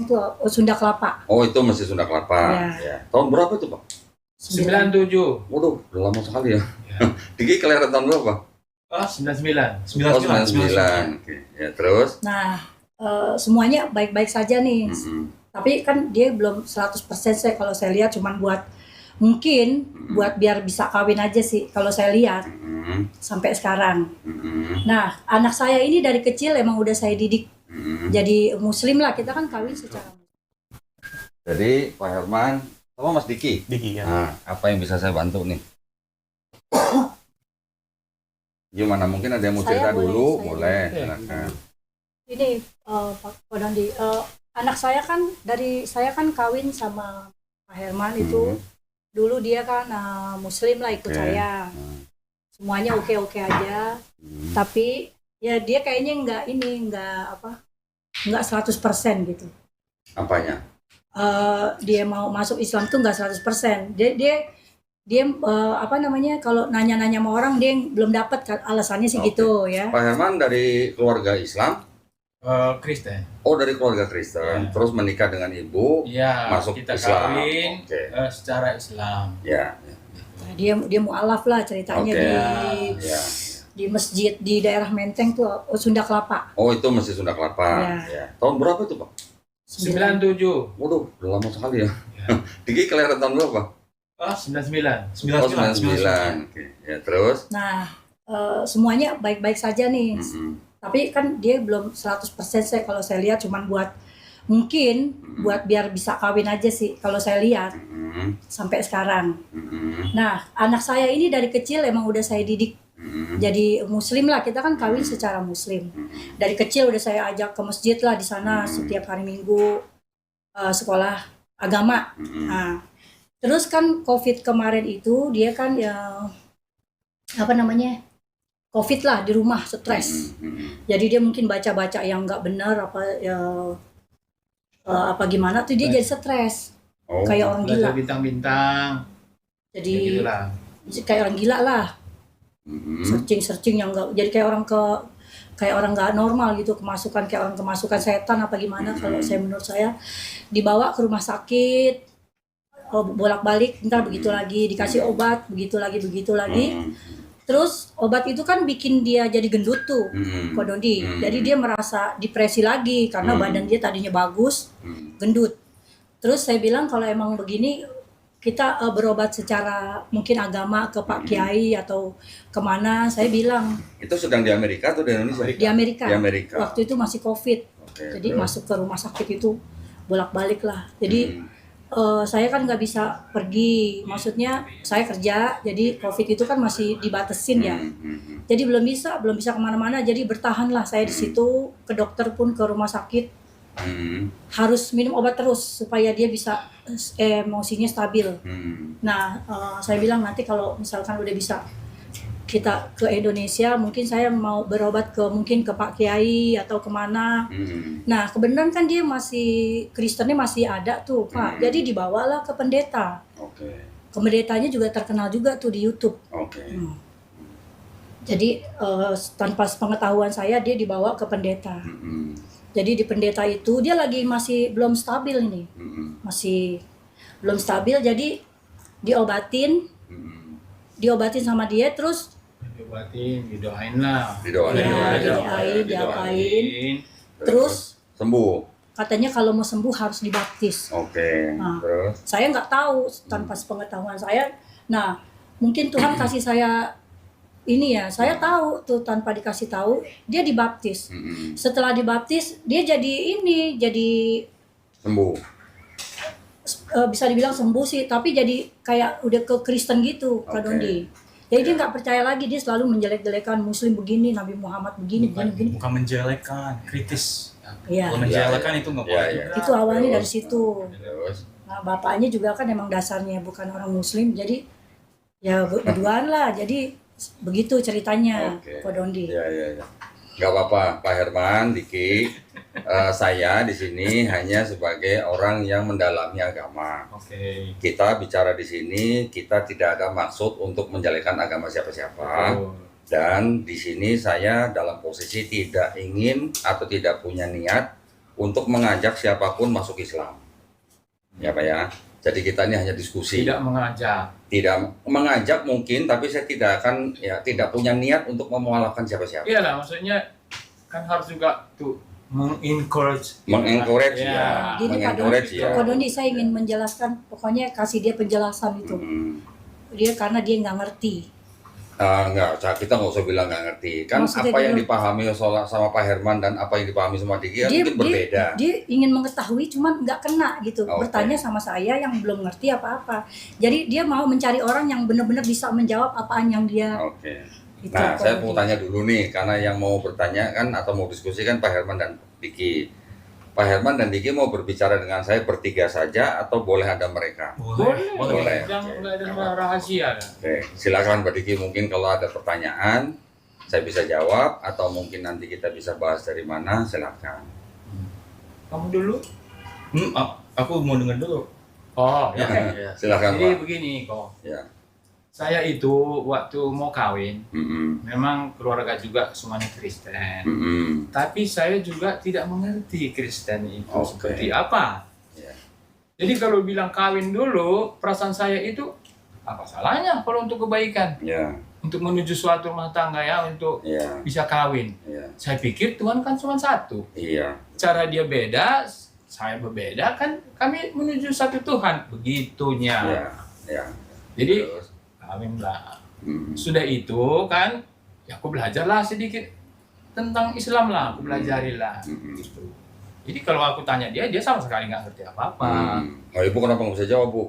Itu Sunda Kelapa. Oh, itu masih Sunda Kelapa. Ya. Ya. Tahun berapa itu, Pak? 97. Waduh, udah lama sekali ya. Ya. Diki kelahiran tahun berapa? Oh, 99. Oh, 99. Oke. Ya, terus? Nah, semuanya baik-baik saja nih. Tapi kan dia belum 100% kalau saya lihat, cuman buat mungkin buat biar bisa kawin aja sih kalau saya lihat sampai sekarang. Nah, anak saya ini dari kecil emang udah saya didik jadi muslim lah, kita kan kawin secara muslim. Jadi Pak Herman sama Mas Diki. Ya. Nah, apa yang bisa saya bantu nih? Gimana, mungkin ada yang mau cerita dulu? Boleh, silakan. Ini Pak Kodandi, anak saya kan saya kan kawin sama Pak Herman itu. Dulu dia kan muslim lah, ikut saya. Semuanya oke-oke aja. Tapi ya dia kayaknya nggak 100% gitu. Apanya? Dia mau masuk Islam tuh nggak 100%. Dia kalau nanya-nanya sama orang dia belum dapat alasannya sih gitu ya. Pak Herman dari keluarga Islam? Kristen. Oh, dari keluarga Kristen. Terus menikah dengan ibu, masuk kita Islam. Kawin secara Islam. Ya. Nah, dia mualaf lah ceritanya di masjid di daerah Menteng tuh, Sunda Kelapa. Oh, itu masih Sunda Kelapa. Ya. Tahun berapa itu, Pak? 97. Waduh, udah lama sekali ya. Diki kelahiran tahun berapa? Oh, 99. Oh, 99. Oke. Ya, terus? Nah, semuanya baik-baik saja nih. Tapi kan dia belum 100% kalau saya lihat, cuman buat mungkin buat biar bisa kawin aja sih kalau saya lihat sampai sekarang. Nah, anak saya ini dari kecil emang udah saya didik jadi muslim lah, kita kan kawin secara muslim. Dari kecil udah saya ajak ke masjid lah, di sana setiap hari Minggu sekolah agama. Nah, terus kan COVID kemarin itu dia kan COVID lah, di rumah stres. Jadi dia mungkin baca-baca yang nggak benar apa gimana tuh dia jadi stres. Kayak orang gila. Bintang-bintang. Jadi kayak orang gila lah. Searching yang nggak, jadi kayak orang nggak normal gitu, kayak orang kemasukan setan apa gimana. Kalau menurut saya dibawa ke rumah sakit, bolak-balik, ntar begitu lagi, dikasih obat, begitu lagi. Terus obat itu kan bikin dia jadi gendut tuh, Kododi. Jadi dia merasa depresi lagi karena badan dia tadinya bagus, gendut. Terus saya bilang kalau emang begini kita berobat secara mungkin agama ke Pak Kiai atau kemana. Saya bilang. Itu sedang di Amerika atau di Indonesia? Di Amerika. Di Amerika. Waktu itu masih COVID. Jadi masuk ke rumah sakit itu bolak-balik lah. Jadi saya kan nggak bisa pergi, maksudnya saya kerja, jadi COVID itu kan masih dibatesin ya. Jadi belum bisa kemana-mana, jadi bertahanlah saya di situ, ke dokter pun ke rumah sakit. Harus minum obat terus supaya dia bisa emosinya stabil. Nah, saya bilang nanti kalau misalkan udah bisa kita ke Indonesia, mungkin saya mau berobat mungkin ke Pak Kiai atau kemana. Nah, kebenaran kan dia masih Kristennya masih ada tuh, Pak. Jadi dibawalah ke pendeta. Pendetanya juga terkenal juga tuh di YouTube. Jadi tanpa pengetahuan saya dia dibawa ke pendeta. Jadi di pendeta itu dia masih belum stabil ini. Masih belum stabil, jadi diobatin sama dia, terus didoain lah. Diapain. Terus sembuh. Katanya kalau mau sembuh harus dibaptis. Terus saya nggak tahu tanpa sepengetahuan saya. Nah, mungkin Tuhan kasih saya ini ya, saya tahu tuh tanpa dikasih tahu dia dibaptis. Setelah dibaptis dia jadi sembuh. Bisa dibilang sembuh sih, tapi jadi kayak udah ke Kristen gitu, Kak Dondi. Jadi dia nggak percaya lagi, dia selalu menjelek-jelekan Muslim begini, Nabi Muhammad begini. Bukan menjelekkan, kritis. Iya. Kalau menjelekkan itu nggak boleh. Itu awalnya dari situ. Nah, bapaknya juga kan emang dasarnya bukan orang Muslim, jadi ya berduaan lah. Jadi begitu ceritanya, Pak Dondi. Gak apa-apa, Pak Herman, Diki. Saya di sini hanya sebagai orang yang mendalami agama. Kita bicara di sini, kita tidak ada maksud untuk menjelekkan agama siapa-siapa. Dan di sini saya dalam posisi tidak ingin atau tidak punya niat untuk mengajak siapapun masuk Islam. Ya Pak ya. Jadi kita ini hanya diskusi. Tidak mengajak. Tidak mengajak mungkin, tapi saya tidak akan tidak punya niat untuk memualafkan siapa-siapa. Iyalah, maksudnya kan harus juga tuh mengencourage. Mengencourage Ya. Gini Pak Doni, saya ingin menjelaskan, pokoknya kasih dia penjelasan itu. Dia karena dia nggak ngerti. Enggak, kita nggak usah bilang nggak ngerti. Kan Maksudnya apa yang dipahami sama Pak Herman dan apa yang dipahami sama Diki kan mungkin berbeda. Dia ingin mengetahui, cuman nggak kena gitu. Okay. Bertanya sama saya yang belum ngerti apa-apa. Jadi dia mau mencari orang yang benar-benar bisa menjawab apaan yang dia. Oke. Itu Nah, saya mau tanya dulu nih, karena yang mau bertanya kan atau mau diskusi kan Pak Herman dan Diki. Pak Herman dan Diki mau berbicara dengan saya bertiga saja atau boleh ada mereka? Boleh. Jangan nggak ada rahasia. Oke, silakan Mbak Diki, mungkin kalau ada pertanyaan saya bisa jawab atau mungkin nanti kita bisa bahas dari mana, silakan. Kamu dulu? Aku mau denger dulu. Oh, Ya, ya. silakan Jadi Pak. begini kok. Ya. Saya itu waktu mau kawin, memang keluarga juga semuanya Kristen. Tapi saya juga tidak mengerti Kristen itu seperti apa. Ya. Jadi kalau bilang kawin dulu, perasaan saya itu apa salahnya kalau untuk kebaikan, Ya. untuk menuju suatu rumah tangga ya, untuk Ya. bisa kawin. Ya. Saya pikir Tuhan kan cuma satu. Iya. Cara dia beda, saya berbeda, kan kami menuju satu Tuhan. Begitunya. Ya. Ya. Jadi Terus. kawinlah. Sudah itu kan, ya aku belajarlah sedikit tentang Islam lah, aku belajarilah. Gitu. Jadi kalau aku tanya dia sama sekali nggak ngerti apa-apa. Oh, Ibu kenapa nggak bisa jawab, Bu?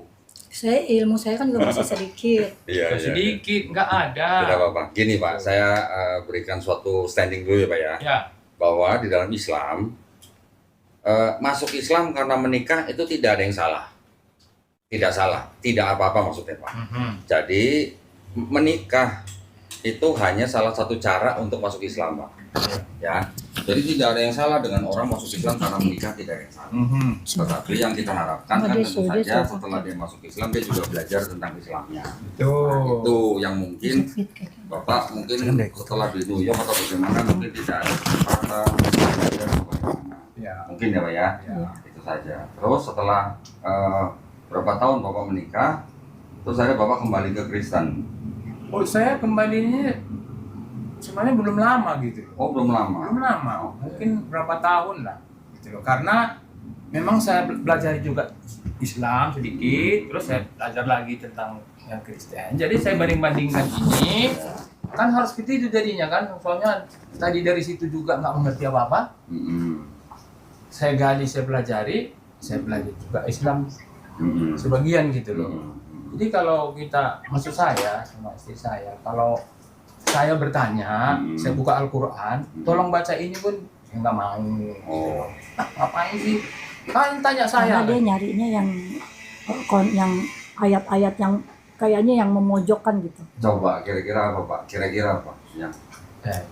Ilmu saya kan juga masih sedikit. Iya, Sedikit, nggak ada. Tidak apa-apa. Gini Pak, saya berikan suatu standing dulu ya Pak ya. Ya, Bahwa di dalam Islam, masuk Islam karena menikah itu tidak ada yang salah. Tidak salah, tidak apa-apa maksudnya Pak. Jadi menikah itu hanya salah satu cara untuk masuk Islam Pak. Ya, jadi tidak ada yang salah dengan orang masuk Islam karena menikah, tidak ada yang salah. Tetapi yang kita harapkan kan tentu saja setelah dia masuk Islam dia juga belajar tentang Islamnya. Nah, itu yang mungkin Bapak mungkin setelah di New York atau bagaimana mungkin tidak ada kesempatan belajar atau bagaimana. Ya. Mungkin ya Pak ya. Itu saja. Terus setelah berapa tahun Bapak menikah, terus akhirnya Bapak kembali ke Kristen. Oh, saya kembalinya sebenarnya belum lama gitu. Oh, belum lama. Belum lama, mungkin berapa tahun lah. Gitu loh. Karena memang saya belajar juga Islam sedikit, terus saya belajar lagi tentang yang Kristen. Jadi saya banding-bandingkan ini, kan harus seperti itu jadinya kan. Soalnya tadi dari situ juga nggak mengerti apa-apa. Saya gali, saya pelajari, saya belajar juga Islam sebagian gitu loh. Jadi kalau kita, maksud saya sama istri saya, kalau saya bertanya, saya buka Al-Quran, tolong baca ini pun ya nggak mau. Oh. Ngapain sih? Kan tanya saya. Karena dia nyarinya yang ayat-ayat yang kayaknya yang memojokkan gitu. Coba kira-kira apa Pak? Kira-kira apa? Ya.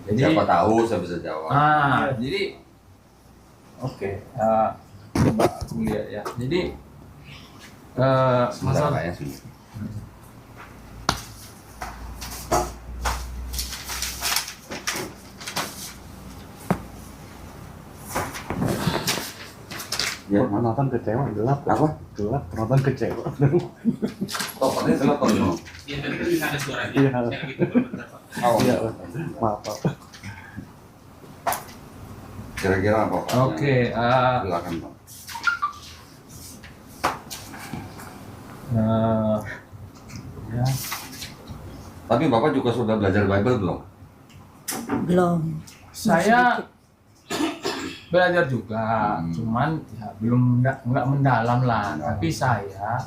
Jadi Siapa tahu saya bisa jawab. jadi oke, coba aku lihat ya. Jadi Sebentar Pak ya. Sebentar. Ya, Penonton kecewa gelap. Apa? Gelap, penonton kecewa. Topannya gelap atau gimana? Iya, tapi bisa ada suaranya. Iya. Saya gitu beberapa. Oh, Iya, maaf Pak. kira-kira apa Pak? oke, Silakan Pak. ya. Tapi Bapak juga sudah belajar Bible belum? Belum. Saya belajar juga, cuman ya belum nggak mendalam lah. Tapi saya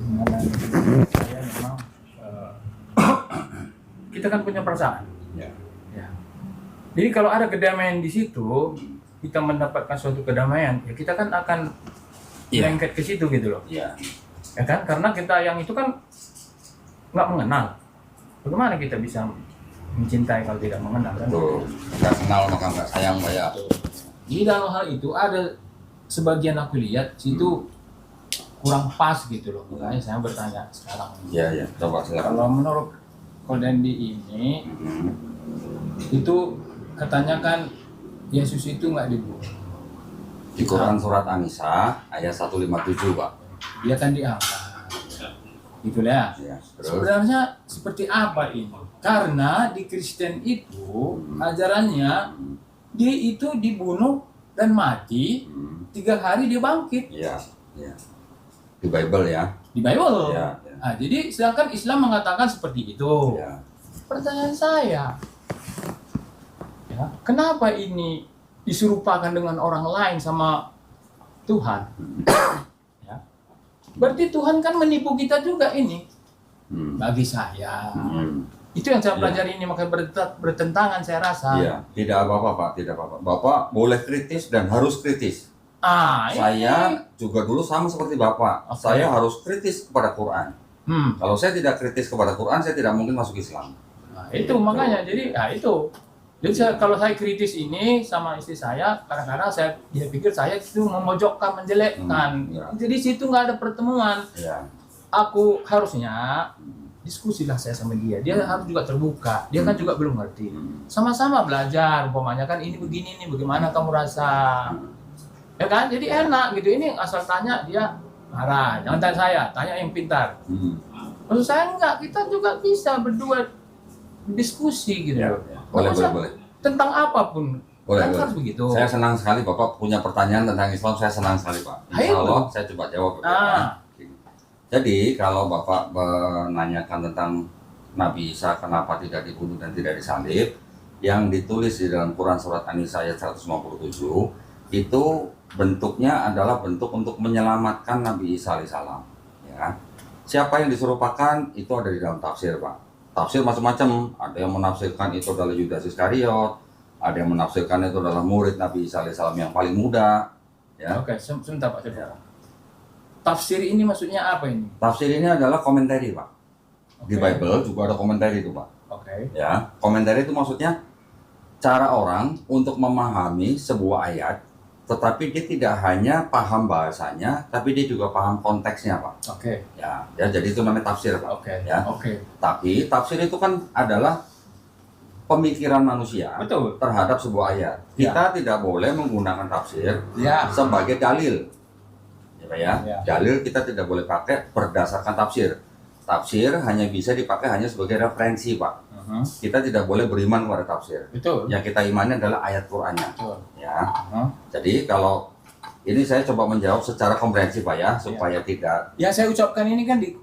memang kita kan punya perasaan. Ya. Ya. Jadi kalau ada kedamaian di situ, kita mendapatkan suatu kedamaian, ya kita kan akan lengket ke situ gitu loh. Iya. Ya kan? Karena kita yang itu kan nggak mengenal. Bagaimana kita bisa mencintai kalau tidak mengenal kan? Tuh, nggak kenal maka nggak sayang Pak ya. Di dalam hal itu ada sebagian aku lihat situ kurang pas gitu loh. Makanya saya bertanya sekarang. Iya, iya. Coba silakan. Kalau menurut Kodendi ini itu katanya kan Yesus itu nggak dibunuh. Di Quran surat An-Nisa ayat 157, Pak. Dia kan diangkat. Itulah. Ya, terus Sebenarnya seperti apa ini? Karena di Kristen itu ajarannya dia itu dibunuh dan mati 3 hari dia bangkit ya, ya. Di Bible ya. di Bible. Ya, ya. Nah, jadi sedangkan Islam mengatakan seperti itu. Ya. Pertanyaan saya, ya, kenapa ini diserupakan dengan orang lain sama Tuhan? Ya. Berarti Tuhan kan menipu kita juga ini. Bagi saya. Itu yang saya Iya. pelajari ini, makanya bertentangan saya rasa. Iya, tidak apa-apa, Pak, tidak apa-apa. Bapak boleh kritis dan harus kritis. Saya juga dulu sama seperti Bapak. Oke. Saya harus kritis kepada Quran. Kalau saya tidak kritis kepada Quran, saya tidak mungkin masuk Islam. Nah, itu makanya, jadi itu. Jadi kalau saya kritis ini sama istri saya, kadang-kadang dia pikir saya itu memojokkan, menjelekkan. Ya. Jadi situ nggak ada pertemuan. Ya. Aku harusnya diskusilah saya sama dia. Dia harus juga terbuka. Dia kan juga belum ngerti. Sama-sama belajar. Umpamanya kan ini begini nih, bagaimana kamu rasa? Ya kan? Jadi enak gitu. Ini asal tanya dia marah. Jangan tanya saya, tanya yang pintar. Maksud saya enggak, kita juga bisa berdua diskusi gitu. Ya, boleh, Masa boleh. tentang apapun. Boleh, Kan boleh. harus begitu. Saya senang sekali Bapak punya pertanyaan tentang Islam. Saya senang sekali, Pak. Insya Ayo. Allah saya coba jawab. Jadi kalau Bapak menanyakan tentang Nabi Isa kenapa tidak dibunuh dan tidak disalib, yang ditulis di dalam Quran surat An-Nisa ayat 157 itu bentuknya adalah bentuk untuk menyelamatkan Nabi Isa alaihissalam. Ya. Siapa yang diserupakan itu ada di dalam tafsir, Pak. Tafsir macam-macam. Ada yang menafsirkan itu adalah Yudas Iskariot, ada yang menafsirkan itu adalah murid Nabi Isa alaihissalam yang paling muda. Ya. Oke, sebentar Pak. Tafsir ini maksudnya apa ini? Tafsir ini adalah komentari, Pak. Di Oke. Bible juga ada komentari itu, Pak. Oke. Ya, komentari itu maksudnya cara orang untuk memahami sebuah ayat, tetapi dia tidak hanya paham bahasanya, tapi dia juga paham konteksnya, Pak. Oke. Ya, jadi itu namanya tafsir, Pak. Oke. Ya. Oke. Tapi tafsir itu kan adalah pemikiran manusia Betul. terhadap sebuah ayat. Ya. Kita tidak boleh menggunakan tafsir Ya. sebagai dalil. Ya, Ya. dalil kita tidak boleh pakai berdasarkan tafsir. Tafsir hanya bisa dipakai hanya sebagai referensi, Pak. Kita tidak boleh beriman kepada tafsir. Betul. Yang kita imani adalah ayat Qur'annya. Betul. Ya. Jadi kalau ini saya coba menjawab secara komprehensif, Pak, ya, supaya tidak Ya saya ucapkan ini kan di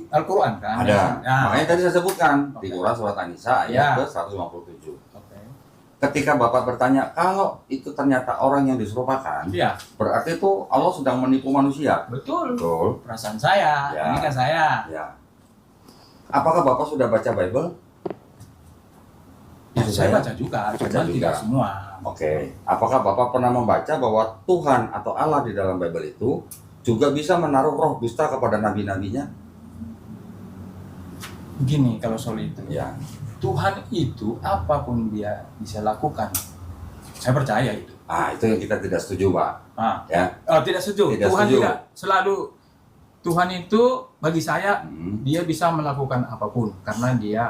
Al-Quran kan? ada. Ya. Makanya tadi saya sebutkan di Oke. Quran surat An-Nisa ayat Ya. ke-157. Oke. Ketika Bapak bertanya, kalau itu ternyata orang yang diserupakan, Iya, berarti itu Allah sedang menipu manusia. betul. Betul. Perasaan saya, Ya. ini kan saya. Ya. Apakah Bapak sudah baca Bible? Ya, Maksud saya saya? baca juga, Baca cuma juga. tidak semua. Oke. Apakah Bapak pernah membaca bahwa Tuhan atau Allah di dalam Bible itu juga bisa menaruh roh dusta kepada nabi-nabinya? Begini kalau soal itu. Ya. Tuhan itu apapun dia bisa lakukan. Saya percaya itu. Itu yang kita tidak setuju, Pak. Ah. Ya. Tidak setuju. Tidak Tuhan setuju. tidak selalu. Tuhan itu bagi saya dia bisa melakukan apapun karena dia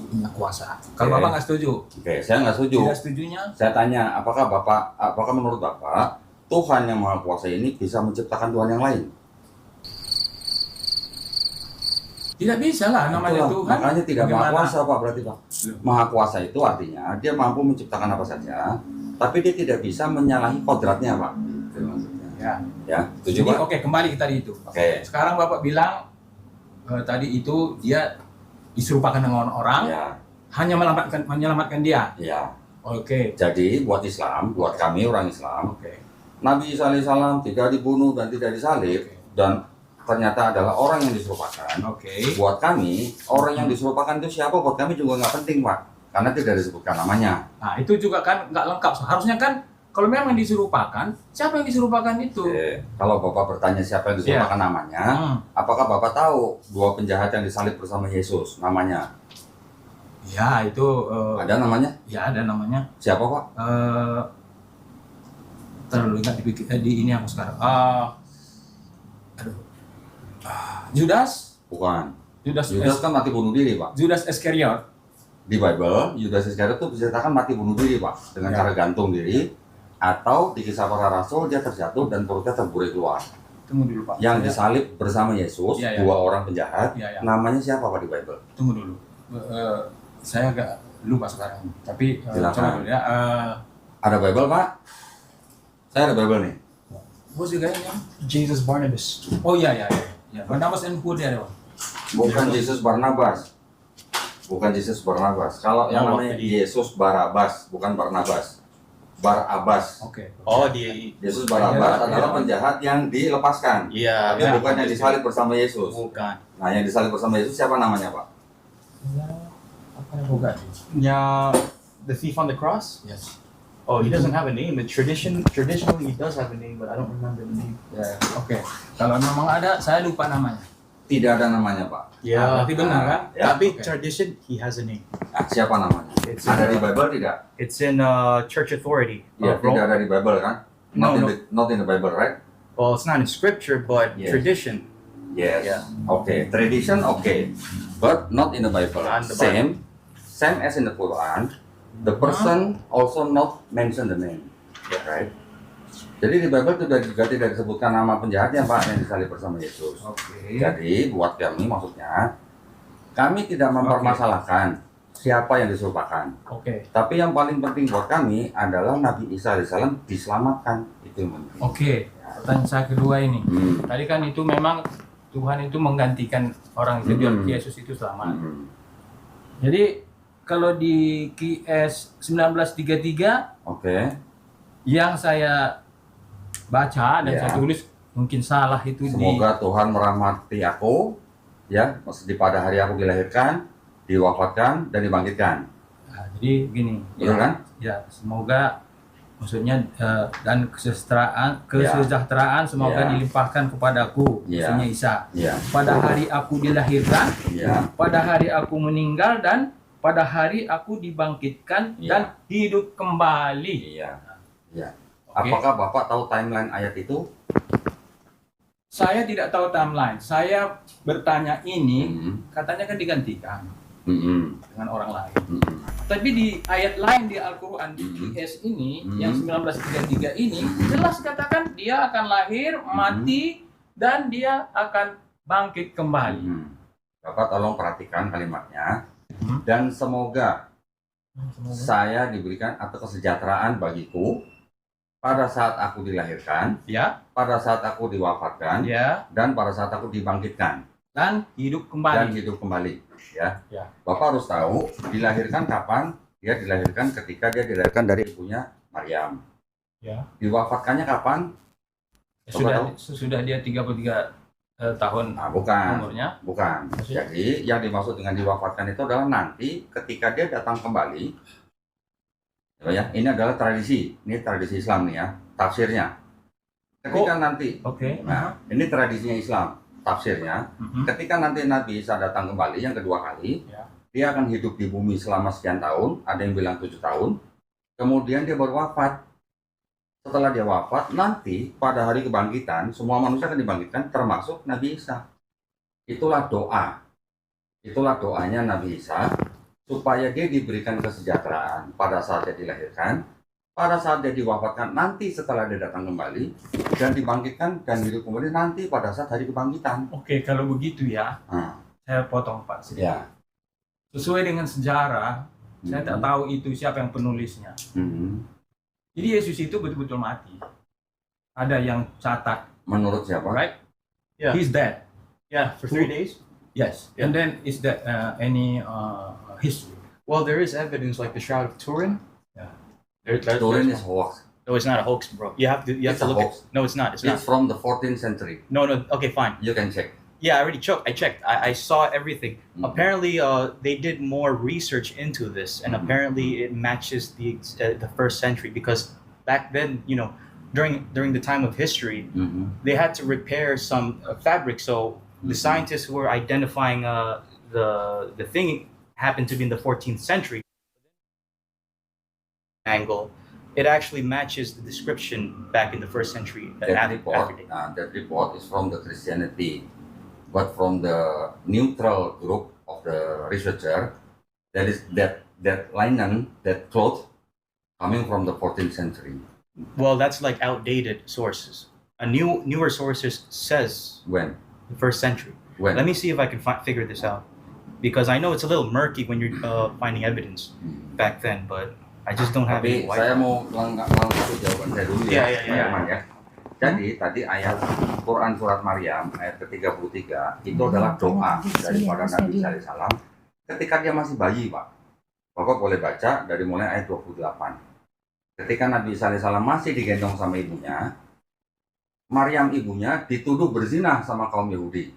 punya kuasa. Kalau Oke. Bapak nggak setuju, Oke, saya nggak setuju. tidak setujunya Saya tanya, apakah menurut Bapak Tuhan yang Maha Kuasa ini bisa menciptakan Tuhan yang lain? tidak bisa lah namanya Itulah, Tuhan. makanya tidak Maha Bagaimana? Kuasa, Pak, berarti, Pak. Maha Kuasa itu artinya dia mampu menciptakan apa saja, tapi dia tidak bisa menyalahi kodratnya, Pak. Itu maksudnya. Ya. Ya, setuju, Jadi Pak? oke, kembali ke tadi itu. Oke. Sekarang Bapak bilang tadi itu dia diserupakan dengan orang Ya, hanya menyelamatkan dia. ya. Oke. Jadi buat Islam, buat kami orang Islam, Oke. Nabi Isa alaihissalam tidak dibunuh dan tidak disalib, dan ternyata adalah orang yang diserupakan. Oke. Buat kami, orang yang diserupakan itu siapa? Buat kami juga nggak penting, Pak, karena tidak disebutkan namanya. Nah, itu juga kan nggak lengkap. Harusnya kan kalau memang diserupakan, siapa yang diserupakan itu? Oke. Kalau Bapak bertanya siapa yang diserupakan namanya, apakah Bapak tahu dua penjahat yang disalib bersama Yesus namanya? Ya, itu Ada namanya? ya ada namanya. Siapa, Pak? Terlalu ingat di ini aku sekarang. Aduh. Judas Judas kan mati bunuh diri, Pak. Judas Iskariot. Di Bible, Judas Iskariot itu diceritakan mati bunuh diri, Pak, dengan Ya. cara gantung diri. Atau di Kisah Para Rasul dia terjatuh dan perutnya terburai keluar. Tunggu dulu Pak. Yang disalib bersama Yesus, Iya, iya. 2 orang penjahat, Iya, iya. namanya siapa Pak di Bible? Tunggu dulu. Saya agak lupa sekarang. Tapi Silakan. coba dulu ya. Ada Bible Pak? Saya ada Bible nih. What's the guy name? Jesus Barnabas. Oh iya iya iya. Ya, Barnabas and who there? Bukan Yesus Barnabas. Bukan Yesus Barnabas. Kalau yang Oh, namanya waktu di- Yesus Barabas, bukan Barnabas. Barabas. Oke. Oh, dia Yesus Barabas Iya, adalah iya. penjahat yang dilepaskan. iya, Tapi iya. bukan yang disalib bersama Yesus. bukan. Nah, yang disalib bersama Yesus siapa namanya, Pak? Ya, apa yang bukan? Yeah, the thief on the cross? Yes. Oh, he doesn't have a name. Traditionally he does have a name, but I don't remember the name. Ya, oke. Kalau memang ada, saya lupa namanya. Tidak ada namanya, Pak. Yeah. Berarti benar kan? Ya. Tapi Oke. tradition, he has a name. Nah, siapa namanya? It's Ada di in, Bible tidak? it's in Church Authority. Ya, Rome. tidak ada di Bible kan? No, no. Not in the Bible, right? Well, it's not in scripture, but Yes. tradition. Yes. Yeah. Okay. Tradition, okay, but not in the Bible. Not in the Bible. Same as in the Quran. The person also not mention the name, right? Jadi di Bible juga tidak disebutkan nama penjahatnya Pak yang disalib bersama Yesus. Oke. Jadi buat kami maksudnya kami tidak mempermasalahkan siapa yang diserupakan. Oke. Tapi yang paling penting buat kami adalah Nabi Isa AS diselamatkan, itu yang penting. Oke. Pertanyaan saya kedua ini. Hmm. Tadi kan itu memang Tuhan itu menggantikan orang itu biar Hmm. Yesus itu selamat. Hmm. Jadi kalau di QS 1933 Oke. yang saya baca dan Ya. saya tulis mungkin salah itu Semoga Tuhan merahmati aku, ya, maksudnya pada hari aku dilahirkan, diwafatkan, dan dibangkitkan. Nah, jadi gini, Betul kan? ya semoga maksudnya dan kesejahteraan semoga Ya. dilimpahkan kepadaku, Ya. maksudnya Isa. Iya. Pada hari aku dilahirkan, Iya. pada hari aku meninggal dan pada hari aku dibangkitkan Ya. dan hidup kembali. Iya. Iya. Oke. Apakah Bapak tahu timeline ayat itu? Saya tidak tahu timeline. Saya bertanya ini Hmm. katanya kan digantikan Hmm. dengan orang lain. Hmm. Tapi di ayat lain di Al-Quran di Mhm. QS ini Mhm. yang 1933 ini jelas katakan dia akan lahir, mati dan dia akan bangkit kembali. Hmm. Bapak tolong perhatikan kalimatnya. Hmm. Dan semoga saya diberikan atau kesejahteraan bagiku pada saat aku dilahirkan, Ya, pada saat aku diwafatkan, ya, dan pada saat aku dibangkitkan dan hidup dan kembali. hidup kembali. Ya. Ya. Bapak harus tahu dilahirkan kapan? Dia dilahirkan ketika dia dilahirkan dari ibunya Maryam. Ya. Diwafatkannya kapan? Sudah dia 33 tahun Nah, bukan. umurnya. Bukan. Maksudnya? Jadi yang dimaksud dengan diwafatkan itu adalah nanti ketika dia datang kembali. Ya, ini adalah tradisi. Ini tradisi Islam nih ya, tafsirnya. Ketika nanti, Oke. nah, ini tradisinya Islam, tafsirnya. Mhm. Ketika nanti Nabi Isa datang kembali yang kedua kali, Ya. dia akan hidup di bumi selama sekian tahun. Ada yang bilang 7 tahun. Kemudian dia baru wafat. Setelah dia wafat, nanti pada hari kebangkitan, semua manusia akan dibangkitkan, termasuk Nabi Isa. Itulah doa. Itulah doanya Nabi Isa, supaya dia diberikan kesejahteraan pada saat dia dilahirkan, pada saat dia diwafatkan, nanti setelah dia datang kembali, dan dibangkitkan dan hidup kembali nanti pada saat hari kebangkitan. Oke, kalau begitu ya, Nah, saya potong Pak sedikit. ya. Sesuai dengan sejarah, saya tak tahu itu siapa yang penulisnya. Mhm. Jadi Yesus itu betul-betul mati. Ada yang catat, Menurut siapa? right? Yeah. He's dead. Yeah, for 3 days. Yes. Yeah. And then is that any history? Well, there is evidence like the Shroud of Turin. Yeah. Turin is hoax. No, it's not a hoax, bro. You have to It's a look hoax. at. No, it's not. It's It's not. from the 14th century. No. Okay, fine. You can check. Yeah, I already checked. I saw everything. Mhm. Apparently, they did more research into this, and Mhm. apparently it matches the first century because back then, during the time of history, Mhm. they had to repair some fabric. So the Mhm. scientists who were identifying the thing happened to be in the 14th century angle. It actually matches the description back in the first century. That report is from the Christianity, but from the neutral group of the researcher, that is that linen, that cloth, coming from the 14th century. Well, that's like outdated sources. Newer sources says When? the first century. When? Let me see if I can figure this out, because I know it's a little murky when you're finding evidence back then, but I just don't have Tapi any saya Wi-Fi. mau langsung jawaban saya dulu ya, Iya. Pak Herman ya. Jadi tadi ayat Quran surat Maryam ayat ke-33 itu adalah doa daripada Nabi Isa alaihissalam ketika dia masih bayi, Pak. Bapak boleh baca dari mulai ayat 28. Ketika Nabi Isa alaihissalam masih digendong sama ibunya, Maryam ibunya dituduh berzina sama kaum Yahudi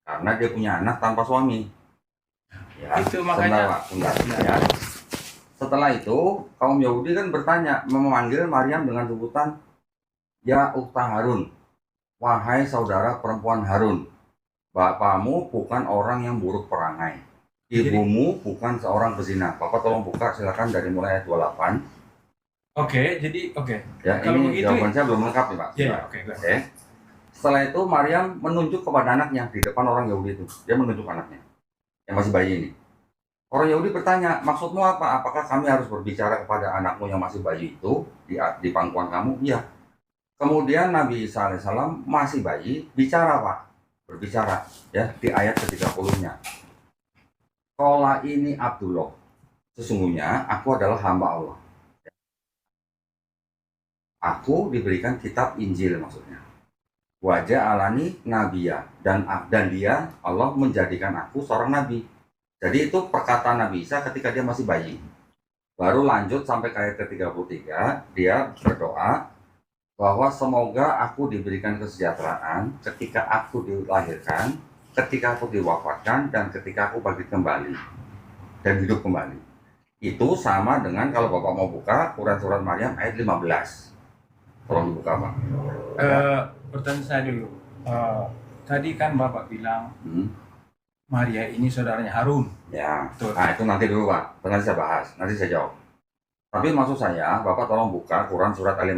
karena dia punya anak tanpa suami. Ya, Itu makanya. sebentar, ya. Setelah itu kaum Yahudi kan bertanya, memanggil Maryam dengan sebutan Ya Ukhta Harun, wahai saudara perempuan Harun, bapakmu bukan orang yang buruk perangai, ibumu bukan seorang pezina. Bapak tolong buka silakan dari mulai ayat 28. Oke. Ya, Kalau ini begitu- jawaban saya belum lengkap nih Pak. Iya, oke. Oke. Setelah itu Maryam menunjuk kepada anaknya di depan orang Yahudi itu. Dia menunjuk anaknya yang masih bayi ini. Orang Yahudi bertanya, maksudmu apa? Apakah kami harus berbicara kepada anakmu yang masih bayi itu di pangkuan kamu? Iya. Kemudian Nabi Isa alaihissalam masih bayi, bicara Pak. Berbicara ya di ayat ke-30-nya. Qala ini Abdullah. Sesungguhnya aku adalah hamba Allah. Aku diberikan kitab Injil maksudnya. Wajah alani nabiya dan dia Allah menjadikan aku seorang nabi. Jadi itu perkataan Nabi Isa ketika dia masih bayi. Baru lanjut sampai ke ayat ke-33, dia berdoa bahwa semoga aku diberikan kesejahteraan ketika aku dilahirkan, ketika aku diwafatkan, dan ketika aku bangkit kembali dan hidup kembali. Itu sama dengan kalau Bapak mau buka Quran surat Maryam ayat 15. Tolong dibuka Pak. Pertanyaan saya dulu. Tadi kan Bapak bilang Maria ini saudaranya Harun. Ya, Betul. nah itu nanti dulu Pak, nanti saya bahas, nanti saya jawab. Tapi maksud saya, Bapak tolong buka Quran surat Al-15,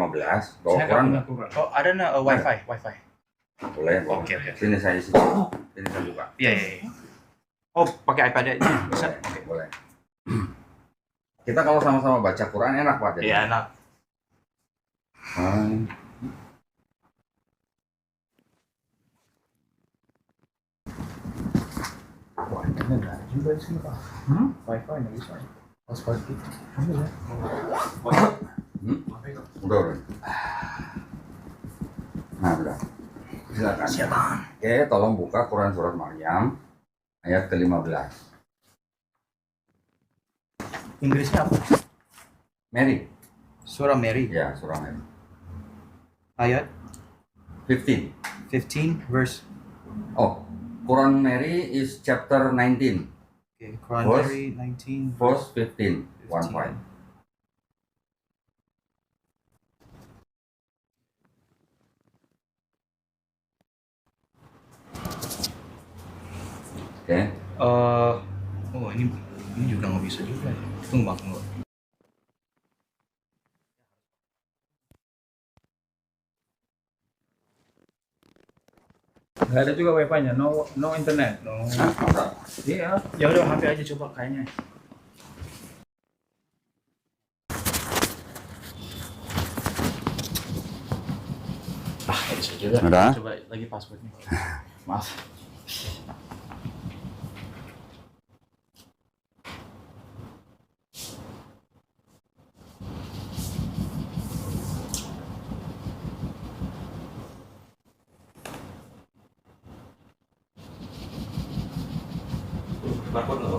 bahwa Saya nggak Quran punya Quran. Oh, ada na Wi-Fi. boleh. Oke. Sini saya isi, sini saya buka. Iya. Oh, pakai iPad aja bisa. Boleh, boleh. Kita kalau sama-sama baca Quran enak Pak. jadi. Iya, enak. Wah, ini nggak ada juga di sini Pak. Wifi nggak bisa. Pas pagi. Ini ya. Udah. Nah, udah. Silakan. Oke, tolong buka Quran surat Maryam ayat ke-15. Inggrisnya apa? Mary. Surah Mary, Ya, surah Mary. ayat 15. 15 verse. Oh, Quran Mary is chapter 19, Okay, Quran Verse? Mary 19 verse 15. 1 Oke. Oh ini juga nggak bisa juga. Tunggu. Nggak ada juga wifi-nya, no internet, no. Nah, masa? Iya. Ya udah HP aja coba kayaknya. Bisa juga. Udah? Coba lagi passwordnya. Maaf.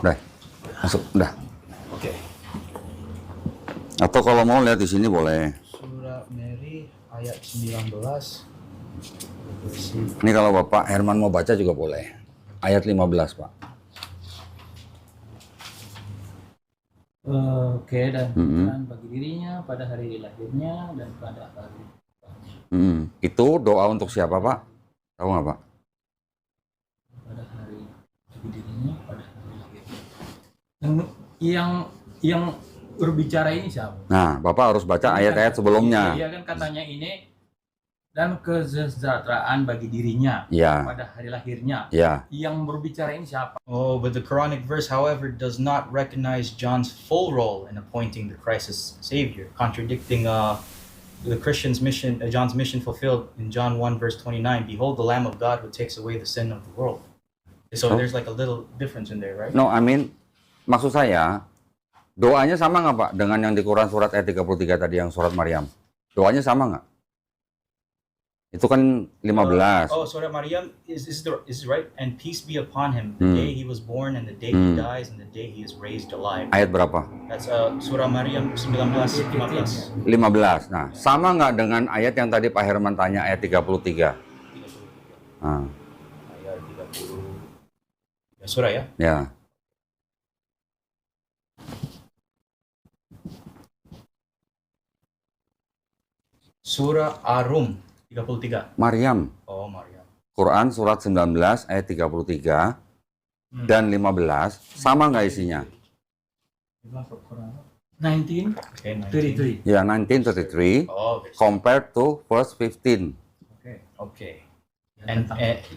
Udah. Masuk, udah. Oke. Atau kalau mau lihat di sini boleh. Surah Mary ayat 19. Ini kalau Bapak Herman mau baca juga boleh. Ayat 15, Pak. Oke, dan Mhm. Tuhan bagi dirinya pada hari lahirnya dan pada hari Itu doa untuk siapa, Pak? Tahu nggak, Pak? pada hari bagi dirinya pada hari lahirnya. Yang berbicara ini siapa? Nah, Bapak harus baca ayat-ayat sebelumnya. Iya kan katanya ini dan kesejahteraan bagi dirinya Ya, pada hari lahirnya. ya. Yang berbicara ini siapa? Oh, but the Quranic verse, however, does not recognize John's full role in appointing the Christ as Savior, contradicting the Christian's mission, John's mission fulfilled in John 1 verse 29. Behold, the Lamb of God who takes away the sin of the world. So Oh. there's like a little difference in there, right? No, I mean, maksud saya, doanya sama nggak Pak dengan yang di Quran surat ayat 33 tadi yang surat Maryam? Doanya sama nggak? Itu kan 15. Oh, Surah Maryam is right. And peace be upon him, the day he was born and the day he dies and the day he is raised alive. Ayat berapa? That's Surah Maryam 19:15. 15. Nah, sama nggak dengan ayat yang tadi Pak Herman tanya ayat 33? Nah, Ayat 30. Ya, surah ya. ya. Surah Ar-Rum 33. Maryam. Oh, Maryam. Quran surat 19 ayat 33 dan 15 sama nggak isinya? 1933. Okay, 19. Ya, 1933 Oh, okay. compared to verse 15. Okay. And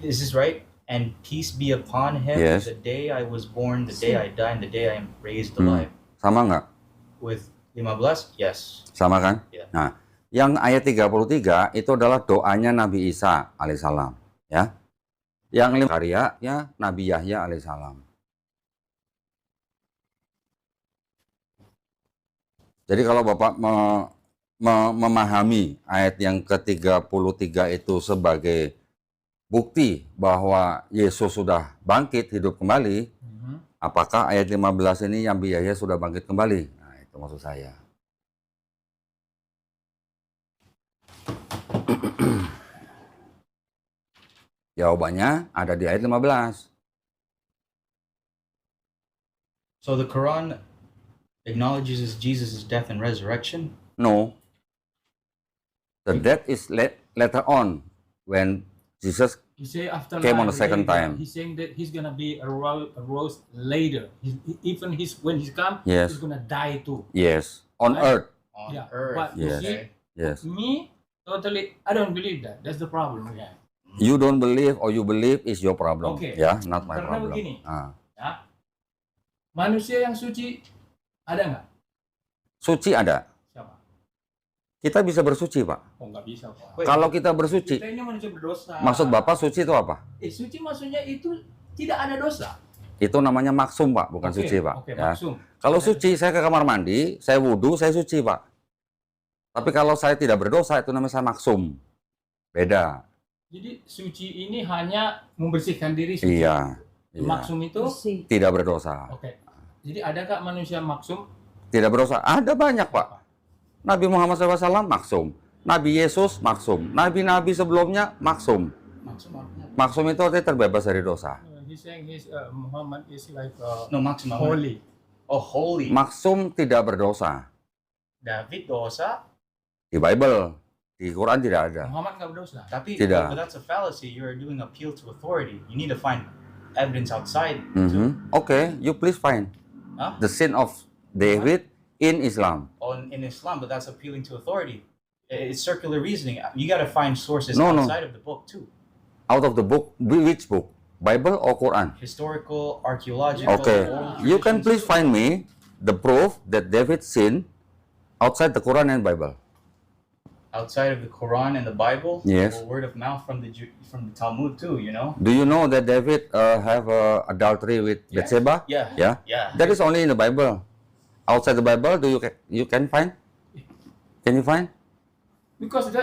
this is right. And peace be upon him. Yes. The day I was born, the day I died, and the day I am raised alive. Sama nggak? With 15, yes. Sama kan? Ya. Nah, yang ayat 33 itu adalah doanya Nabi Isa alaihissalam, ya. Yang karyanya Nabi Yahya alaihissalam. Jadi kalau Bapak memahami ayat yang ke-33 itu sebagai bukti bahwa Yesus sudah bangkit hidup kembali, apakah ayat 15 ini Nabi Yahya sudah bangkit kembali? Nah, itu maksud saya. Jawabannya ada di ayat 15. So the Quran acknowledges Jesus' death and resurrection. No. The death is later on when Jesus He say after came on life the second later. time. He's saying that he's gonna be arose later. Even when he's come, Yes. he's gonna die too. Yes, on Right. earth. On Yeah, earth. but you Yes. see, Yes. me totally, I don't believe that. That's the problem. Yeah. You don't believe or you believe is your problem. Okay. Ya, not my Karena problem. begini. Ah. Ya. Manusia yang suci ada nggak? Suci ada. Siapa? Kita bisa bersuci, Pak. Oh nggak bisa Pak. Wait. Kalau kita bersuci, Kita ini manusia berdosa. maksud Bapak suci itu apa? Suci maksudnya itu tidak ada dosa. Itu namanya maksum, Pak, bukan Oke, suci, Pak. Oke, Ya. maksum. Kalau suci, saya ke kamar mandi, saya wudhu, saya suci, Pak. Tapi kalau saya tidak berdosa, itu namanya saya maksum. Beda. Jadi suci ini hanya membersihkan diri suci. Iya. Iya. Maksum itu Bersih. Tidak berdosa. oke. Jadi adakah manusia maksum? Tidak berdosa. Ada banyak, Pak. Nabi Muhammad SAW maksum. Nabi Yesus maksum. Nabi-nabi sebelumnya maksum. Maksum artinya apa? Maksum itu artinya terbebas dari dosa. He's saying Muhammad is like No, maksum. holy. Oh, holy. Maksum tidak berdosa. David dosa, Di Bible, di Quran tidak ada. Muhammad nggak berdosa. tapi Tidak. but that's a fallacy. You're doing appeal to authority. You need to find evidence outside. Okay, you please find Huh? the sin of David in Islam. In Islam, but that's appealing to authority. It's circular reasoning. You got to find sources No, no. outside of the book too. Out of the book, which book? Bible or Quran? Historical, archaeological. Okay, oral you can traditions. please find me the proof that David sinned outside the Quran and Bible. Outside of the Quran and the Bible. Yes. Or word of mouth from the Talmud too. You know. Do you know that David have adultery with Yeah. Bathsheba? Yeah. Yeah. Yeah. That is only in the Bible. Outside the Bible, do you can find? Can you find? Because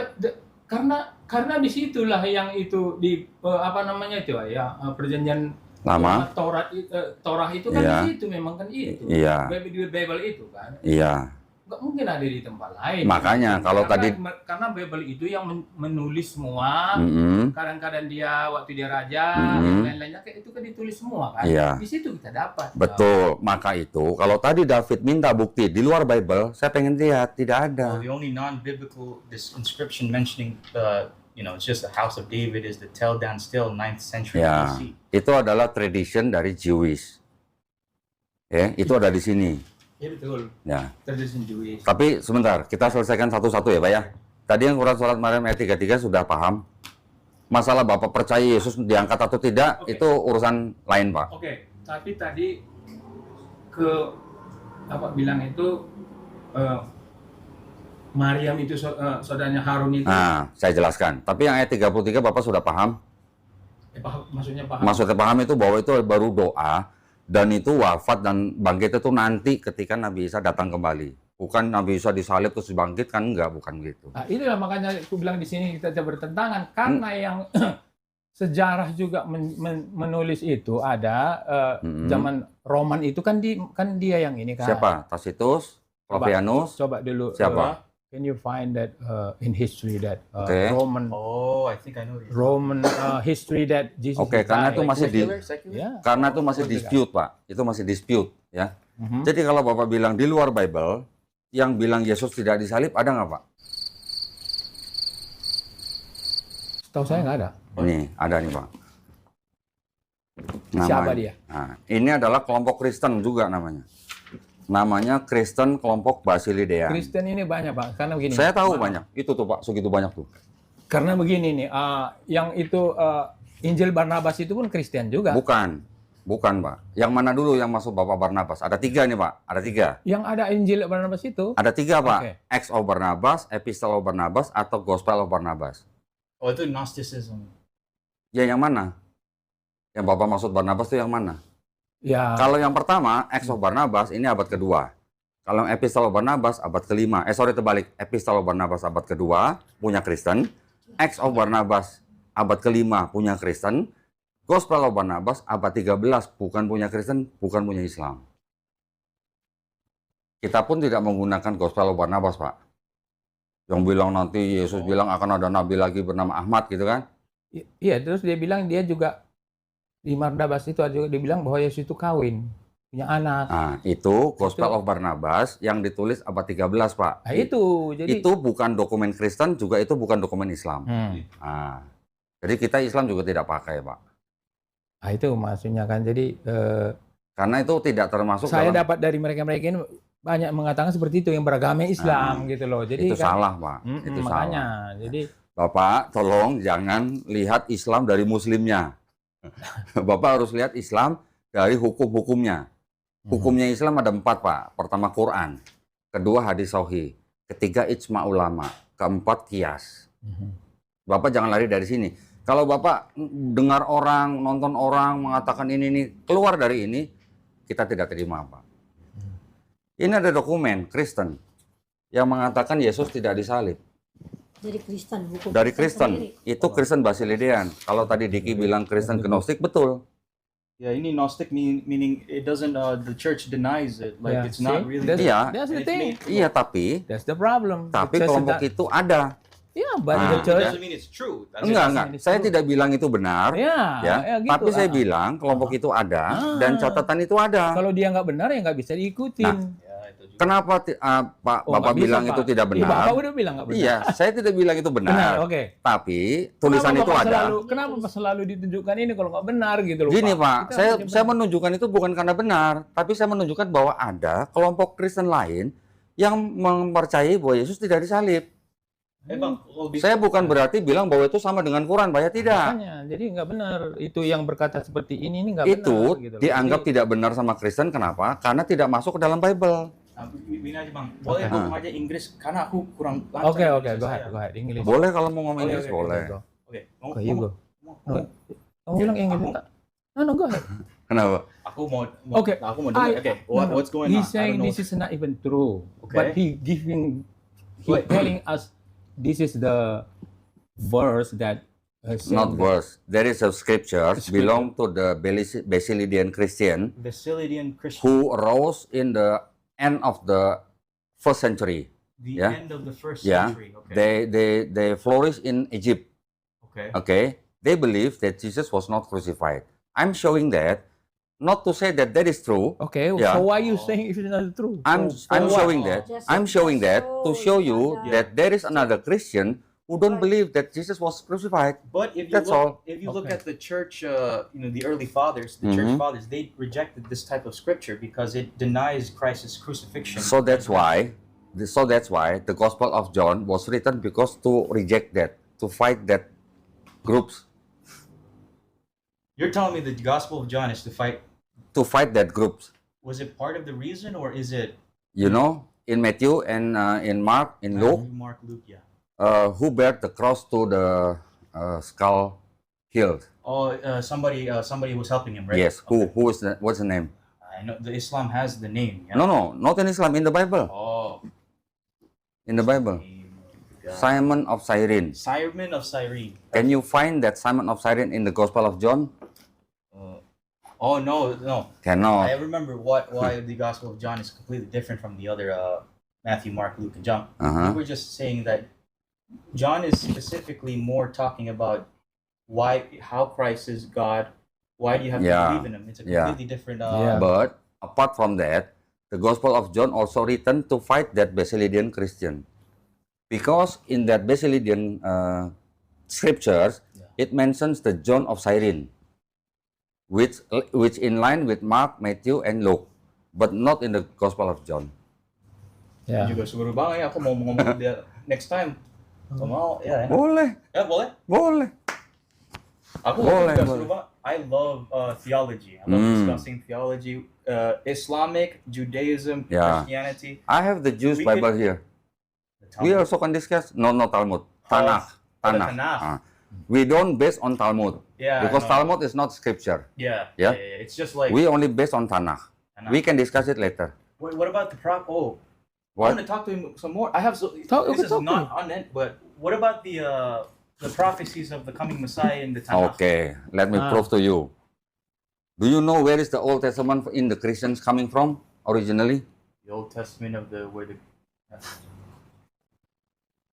karena disitulah yang itu di apa namanya itu ya perjanjian Lama. Torah itu kan Iya. di situ memang kan itu. Iya. Bible itu kan. Iya. Nggak mungkin ada di tempat lain. Makanya, kalau karena Bible itu yang menulis semua. Mm-mm. Kadang-kadang dia waktu dia raja, Mm-mm. dan lain-lainnya kayak itu kan ditulis semua kan. Iya. Di situ kita dapat. Betul. Maka itu, kalau tadi David minta bukti di luar Bible, saya pengen lihat tidak ada. Well, the only non-biblical this inscription mentioning it's just the house of David is the Tel Dan Still 9th century Ya, BC. itu adalah tradition dari Jewish. Ya, itu ada di sini. Ya betul. Ya. Tradition Jewish. Tapi sebentar, kita selesaikan satu-satu ya, Pak ya. Tadi yang surat Maryam ayat 33 sudah paham. Masalah Bapak percaya Yesus diangkat atau tidak, Oke. itu urusan lain, Pak. Oke, tapi tadi bilang itu Maryam itu saudaranya Harun itu. Nah, saya jelaskan. Tapi yang ayat 33 Bapak sudah paham? Maksudnya paham. Maksudnya paham itu bahwa itu baru doa dan itu wafat dan bangkit itu nanti ketika Nabi Isa datang kembali. Bukan Nabi Isa disalib terus bangkit kan enggak, bukan gitu. Nah, itulah makanya aku bilang di sini kita bertentangan karena yang sejarah juga menulis itu ada zaman Roman itu kan dia yang ini kan. Siapa? Tacitus, Flavianus. Coba dulu. Siapa? Can you find that in history that Okay. Roman Oh, I think I know this. Roman history that Jesus Oke, karena itu died? masih Ya. karena itu masih dispute, Pak. Itu masih dispute, ya. Mhm. Jadi kalau Bapak bilang di luar Bible, yang bilang Yesus tidak disalib ada nggak, Pak? Setahu saya nggak ada. Ini ada nih, Pak. Siapa dia? Nah, ini adalah kelompok Kristen juga namanya. Namanya Kristen kelompok Basilidean. Kristen ini banyak Pak, karena begini. Saya tahu banyak. Itu tuh Pak, segitu banyak tuh. Karena begini nih, yang itu Injil Barnabas itu pun Kristen juga. Bukan. Bukan, Pak. Yang mana dulu yang masuk Bapak Barnabas? Ada 3 nih, Pak. Ada 3. Yang ada Injil Barnabas itu. Ada 3, Pak. Oke. Acts of Barnabas, Epistle of Barnabas, atau Gospel of Barnabas. Oh, itu Gnosticism. Ya, yang mana? Yang Bapak maksud Barnabas itu yang mana? Ya. Kalau yang pertama, Acts of Barnabas, ini abad kedua. Kalau Epistle of Barnabas, abad kelima. Terbalik. Epistle of Barnabas, abad kedua, punya Kristen. Acts of Barnabas, abad kelima, punya Kristen. Gospel of Barnabas, abad 13, bukan punya Kristen, bukan punya Islam. Kita pun tidak menggunakan Gospel of Barnabas, Pak. Yang bilang nanti Yesus bilang akan ada nabi lagi bernama Ahmad, gitu kan? Iya, terus dia bilang dia juga di Barnabas itu juga dibilang bahwa Yesus itu kawin, punya anak. Nah, itu Gospel of Barnabas yang ditulis abad 13, Pak. Nah, itu jadi Itu bukan dokumen Kristen, juga itu bukan dokumen Islam. Nah, jadi kita Islam juga tidak pakai, Pak. Nah, itu maksudnya kan. Jadi Karena itu tidak termasuk saya dalam... dapat dari mereka-mereka ini banyak mengatakan seperti itu yang beragama Islam gitu loh. Jadi Itu kan, salah, Pak. Itu makanya. salah. Jadi Bapak, tolong jangan lihat Islam dari Muslimnya. Bapak harus lihat Islam dari hukum-hukumnya. Hukumnya Islam ada 4, Pak. Pertama Quran, kedua hadis sahih, ketiga ijma ulama, keempat qiyas. Bapak jangan lari dari sini. Kalau Bapak dengar orang, nonton orang mengatakan ini keluar dari ini, kita tidak terima, Pak. Ini ada dokumen Kristen yang mengatakan Yesus tidak disalib. Dari Kristen, hukum Dari Kristen, sendiri. itu Kristen Basilidean. Kalau tadi Diki bilang Kristen Gnostik, betul. Yeah, ini Gnostic meaning it doesn't the church denies it. Like Yeah, it's not see? really. Iya, that's the It's thing. iya tapi That's the problem. tapi The church kelompok that- itu ada. Ya, but Ah, the It church. doesn't mean it's true. Enggak. Saya tidak bilang itu benar, Ya, ya. gitu. Tapi saya bilang kelompok itu ada dan catatan itu ada. Kalau dia nggak benar ya nggak bisa diikutin. Yeah, itu juga. Kenapa Pak Oh, Bapak nggak bisa, bilang Pak. itu tidak Iya, benar? Bapak udah bilang nggak benar. Iya, saya tidak bilang itu Benar, benar. oke. Tapi tulisan Kenapa itu Bapak ada. Kenapa Pak selalu ditunjukkan ini kalau nggak benar gitu loh, Gini Pak, Kita saya harus saya menunjukkan itu bukan karena benar, tapi saya menunjukkan bahwa ada kelompok Kristen lain yang mempercayai bahwa Yesus tidak disalib. Bang, kalau bisa- Saya bukan berarti bilang bahwa itu sama dengan Quran, Pak, ya tidak. Makanya, jadi nggak benar. Itu yang berkata seperti ini nggak Itu benar. Gitu loh. dianggap Jadi, tidak benar sama Kristen, kenapa? Karena tidak masuk ke dalam Bible. Ini aja bang, boleh Oke. ngomong aja Inggris karena aku kurang lancar. Oke, Inggris go saya. ahead, go ahead. English. Boleh kalau mau ngomong Oke, Inggris, oke, boleh. Go. Oke, Okay, you go. ngomong- Kamu bilang English tak? No, go ahead. Kenapa? Aku mau Okay. aku mau dengar. Oke, what's going on? He's saying this is not even true. Okay. But he telling us this is the verse that said Not that- verse. There is a scripture belong to the Basilidian Christian Basilidian Christian. who arose in the end of the first century. The Yeah. end of the first Yeah, century. Okay. they flourish in Egypt. Okay. Okay, they believe that Jesus was not crucified. I'm showing that, not to say that that is true. Okay, Yeah. so why you saying it's not true? I'm For what? showing that. Just- I'm showing just that to show you yeah. that there is another Christian who don't believe that Jesus was crucified. But if you That's look, all. if you look Okay. at the church, the early fathers, the church Mhm. fathers, they rejected this type of scripture because it denies Christ's crucifixion. So that's why the Gospel of John was written because to reject that, to fight that groups, You're telling me the Gospel of John is to fight. that groups. Was it part of the reason, or is it? You know, in Matthew and in Mark, in Luke, Mark, Luke, yeah. who bear the cross to the skull healed? Oh, somebody was helping him, right? Yes. Okay. Who is that? What's the name? I know the Islam has the name. Yeah? No, not in Islam. In the Bible. Oh. In the Bible. Simon of Cyrene. Simon of Cyrene. Can you find that Simon of Cyrene in the Gospel of John? Oh no. I Cannot. remember why the Gospel of John is completely different from the other Matthew, Mark, Luke, and John. Uh-huh. We were just saying that John is specifically more talking about how Christ is God. Why do you have to Yeah. believe in him? It's a completely different. But apart from that, the Gospel of John also written to fight that Basilidian Christian. Because in that Basilidian scriptures, it mentions the John of Cyrene, which in line with Mark, Matthew, and Luke, but not in the Gospel of John. Yeah. Juga suruh bang ya, aku mau ngomong dia next time. Kau mau? Ya. Boleh, Ya boleh. boleh. Aku Boleh, juga boleh. suruh bang. I love theology. I love discussing theology, Islamic, Judaism, Yeah. Christianity. I have the Jewish We Bible could- here. The We Talmud. also can discuss. No, Talmud. Tanakh. the Tanakh. Tanakh. We don't base on Talmud Yeah, because I know. Talmud is not scripture. Yeah. It's just like. We only base on Tanakh. Tanakh. We can discuss it later. What about the prop? Oh, I What? want to talk to him some more. I have we this can is talk to not on it, but what about the prophecies of the coming Messiah in the Tanakh? Okay, let me prove to you. Do you know where is the Old Testament in the Christians coming from originally? The Old Testament of the where the.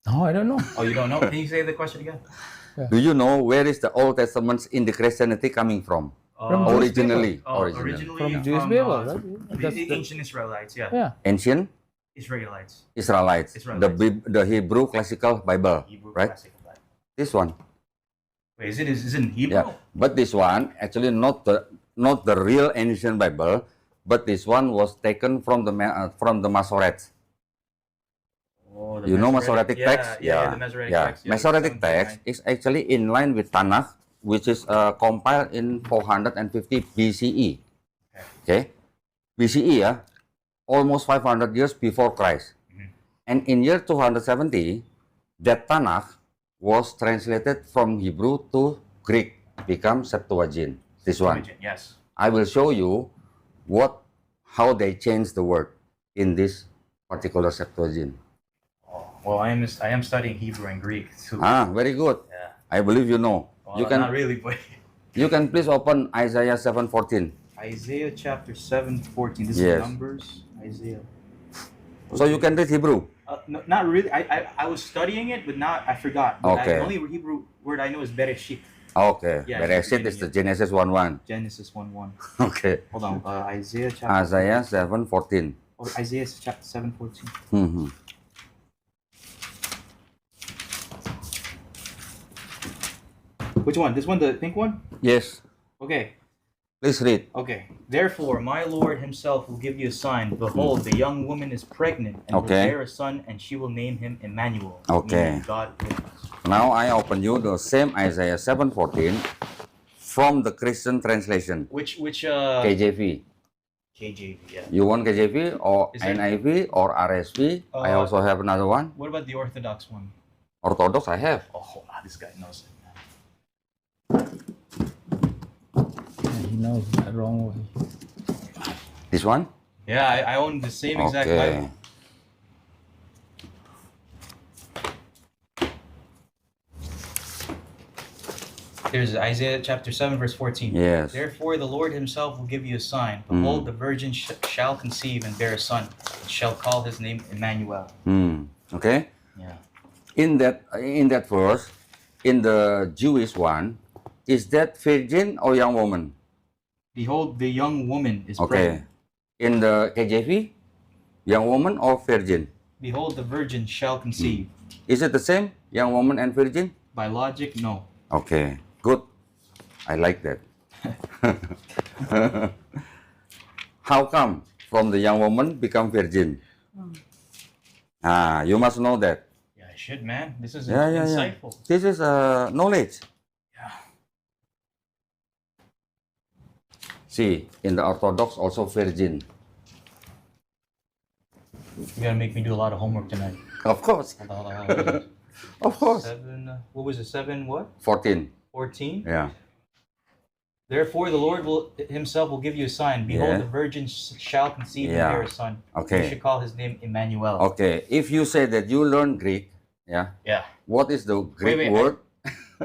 No, I don't know. Oh, you don't know? Can you say the question again? Do you know where is the Old Testament in the Christianity coming from? From Jewish Originally. Originally From Jewish Bible, right? The ancient Israelites, yeah. Yeah. Ancient Israelites. Israelites. Israelites. The Hebrew classical Bible, Hebrew right? classical Bible. This one. Wait, is it in Hebrew? Yeah, but this one actually not the real ancient Bible, but this one was taken from the Masoret. Oh, the You know Masoretic yeah, text? Yeah, the Masoretic text. Yeah, Masoretic 729. text is actually in line with Tanakh, which is compiled in 450 BCE. Okay, BCE, yeah, almost 500 years before Christ. And in year 270, that Tanakh was translated from Hebrew to Greek, become Septuagint. This one. Yes. I will show you how they changed the word in this particular Septuagint. Well, I am studying Hebrew and Greek too. Very good. Yeah. I believe you know. Well, You can not really, but you can please open Isaiah 7:14. Isaiah chapter 7:14. This Yes. is Numbers. Isaiah. So you can read Hebrew. No, not really. I was studying it, but not. I forgot. But Okay. The only Hebrew word I know is Bereshit. Okay. Yeah, Bereshit is the Genesis 1:1. Genesis 1:1. Okay. Hold on. Isaiah chapter. Isaiah 7:14. Oh, Isaiah chapter 7:14. Mhm. Which one? This one, the pink one? Yes. Okay. Please read. Okay. Therefore, my Lord himself will give you a sign. Behold, the young woman is pregnant and will Okay. bear a son, and she will name him Emmanuel. Okay. meaning God with us. Now I open you the same Isaiah 7:14 from the Christian translation, Which KJV. KJV? Yeah. You want KJV or Is there- NIV or RSV? I also have another one. What about the Orthodox one? Orthodox I have. Oh, this guy knows it. Yeah, he knows that wrong way. This one? Yeah, I own the same exact Bible. Here's Isaiah chapter 7, verse 14. Yes. Therefore, the Lord himself will give you a sign. Behold, the virgin shall conceive and bear a son, and shall call his name Emmanuel. Okay. Yeah. In that verse, in the Jewish one, is that virgin or young woman? Behold, the young woman is Okay. pregnant. In the KJV, young woman or virgin? Behold, the virgin shall conceive. Is it the same, young woman and virgin? By logic, no. Okay, good. I like that. How come from the young woman become virgin? You must know that. Yeah, I should, man. This is Yeah. insightful. This is knowledge. Yeah. See, in the Orthodox also virgin. You gotta make me do a lot of homework tonight. Of course. Of course. 7, what was it? 7 what? 14. 14? Yeah. Therefore, the Lord himself will give you a sign. Behold, Yeah. the virgin shall conceive and Yeah. bear a son. Okay. You should call his name Emmanuel. Okay. If you say that you learn Greek, yeah, Yeah. what is the Greek wait, word?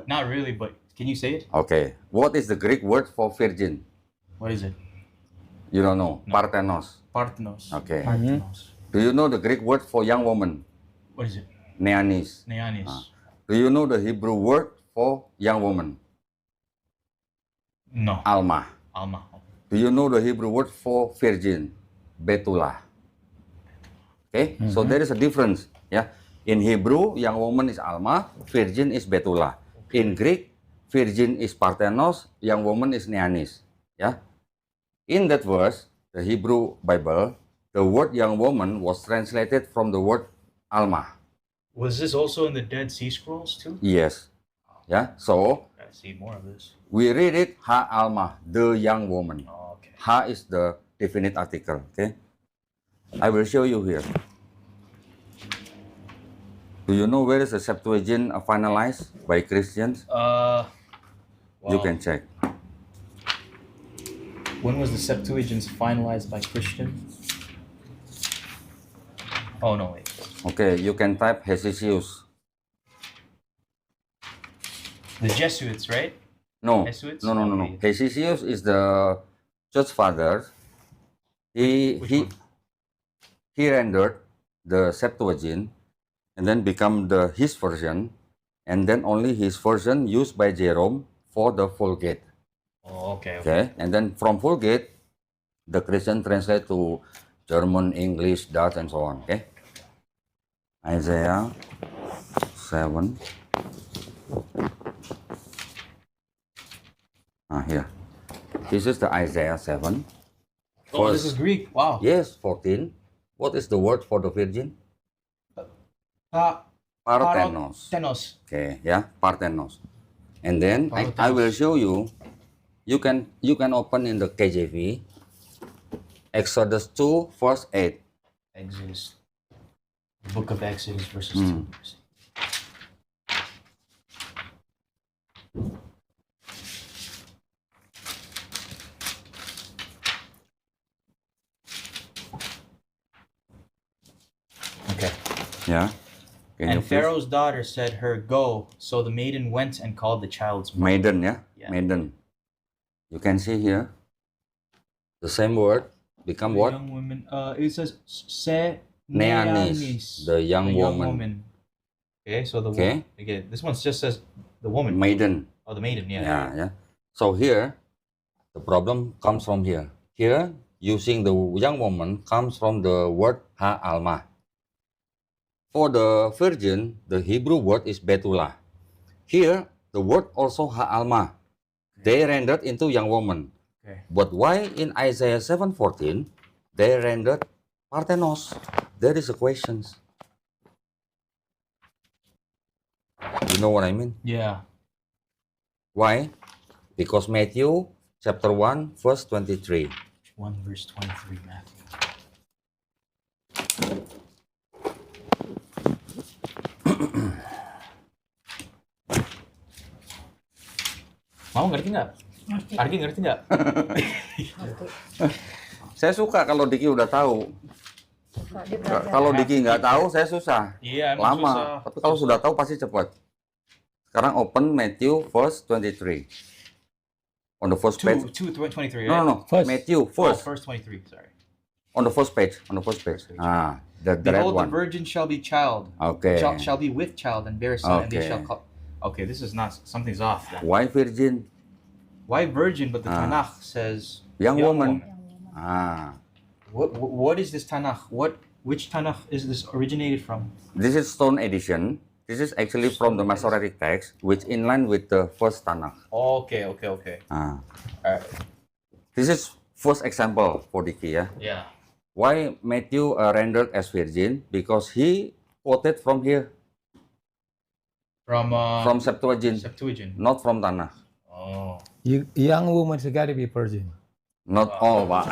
Not really, but can you say it? Okay. What is the Greek word for virgin? What is it? You don't know. No. Parthenos. Parthenos. Okay. Parthenos. Do you know the Greek word for young woman? What is it? Neanis. Neanis. Do you know the Hebrew word for young woman? No. Alma. Alma. Do you know the Hebrew word for virgin? Betula. Okay, so there is a difference. Yeah, in Hebrew, young woman is Alma, virgin is Betula. In Greek, virgin is Parthenos, young woman is Neanis. Yeah, in that verse, the Hebrew Bible, the word young woman was translated from the word Alma. Was this also in the Dead Sea Scrolls too? Yes. Yeah, so Gotta see more of this. we read it Ha Alma, the young woman. Oh, okay. Ha is the definite article. Okay, I will show you here. Do you know where is the Septuagint finalized by Christians? You Wow. can check. When was the Septuagint finalized by Christians? Oh no, wait. Okay, you can type Hesychius. The Jesuits, right? No, Jesuits? no. Okay. Hesychius is the church father. Which one? He rendered the Septuagint and then become his version, and then only his version used by Jerome for the Vulgate. Oh, okay. Okay, and then from Vulgate, the Christian translate to German, English, Dutch, and so on. Okay, Isaiah 7. Here. This is the Isaiah 7. Oh, this is Greek. Wow. Yes, 14. What is the word for the virgin? Parthenos. Parthenos. Okay, yeah, Parthenos. And then I Parthenos. will show you. You can open in the KJV. Exodus 2, verse 8. Exodus. The book of Exodus, verses 2. Okay. Yeah. Can you And please? Pharaoh's daughter said her, "Go." So the maiden went and called the child's mother. Maiden, yeah? Yeah. Maiden. You can see here. The same word become The what? young woman. It says se Neanis, the young woman. Okay, so the Okay. okay, this one just says the woman. Maiden. Oh, the maiden. Yeah. Yeah, yeah. So here, the problem comes from here. Here, using the young woman comes from the word ha alma. For the virgin, the Hebrew word is betula. Here, the word also ha alma. They rendered into young woman. Okay. But why in Isaiah 7:14 they rendered Parthenos? There is a question. You know what I mean? Yeah. Why? Because Matthew chapter 1 verse 23. 1 verse 23, Matthew. Mau ngerti nggak? Argi ngerti nggak? Saya suka kalau Diki udah tahu. Dia belajar. Kalau Diki nggak tahu, saya susah. Iya, emang Lama. susah. Tapi kalau sudah tahu pasti cepat. Sekarang open Matthew verse 23. On the first page. 23, right? No. First. Matthew Oh, first. first 23, sorry. On the first page. On the first page. Ah, the red Behold, the one. virgin shall be child. Okay. Shall be with child and bear a son, and they Okay. shall call. Okay, this is not, something's off then. Why virgin? Why virgin? But the Ah. Tanakh says Young woman. Ah, What is this Tanakh? Which Tanakh is this originated from? this is Stone edition. This is actually from the Masoretic text, which in line with the first Tanakh. Okay. Ah, Alright. this is first example for Diki ya. Yeah. Why Matthew rendered as virgin? Because he quoted from here, From from Septuagint, Septuagint. not from Tanakh. Oh. Young woman's got to be virgin. Not all, Pak.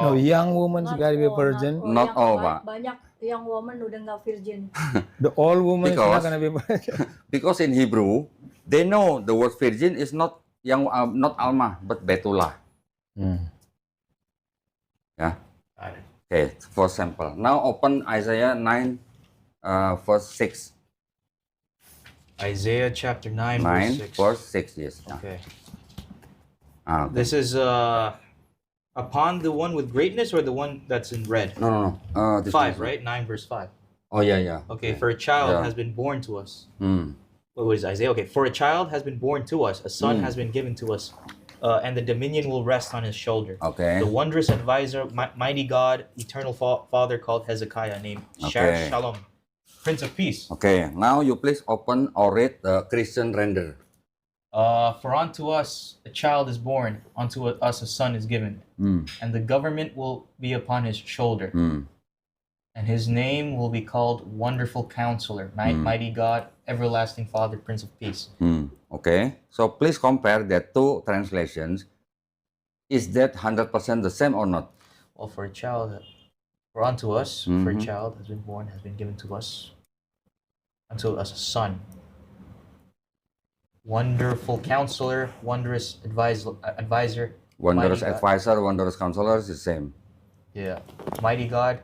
No, young woman's Not gotta be a all, virgin. Not yang all, Pak. Banyak yang woman udah nggak virgin. The old woman is not Because- gonna be a virgin. Because in Hebrew, they know the word virgin is not not Alma, but Betula. Yeah. Got it. Okay, for example. Now open Isaiah 9, verse 6. Isaiah chapter 9, 9, verse 6. verse 6, yes. Yeah. Okay. Okay. This is upon the one with greatness or the one that's in red? No. This 5, one. right? 9 verse 5. Oh, yeah. Okay, for a child Yeah. has been born to us. Hmm. What is Isaiah? Okay, for a child has been born to us, a son has been given to us, and the dominion will rest on his shoulder. Okay. The wondrous advisor, mighty God, eternal Father called Hezekiah, named Okay. Shalom, Prince of Peace. Okay, now you please open or read the Christian render. For unto us a child is born, unto us a son is given, Hmm. and the government will be upon his shoulder. Hmm. And his name will be called Wonderful Counselor, Mighty God, Everlasting Father, Prince of Peace. Hmm. Okay, so please compare that two translations. Is that 100% the same or not? Well, for a child, for unto us, for a Mhm. child has been born, has been given to us, unto us a son. Wonderful Counselor, Wondrous Advisor, Wondrous Mighty God. advisor, wondrous counselor is the same. Yeah, Mighty God,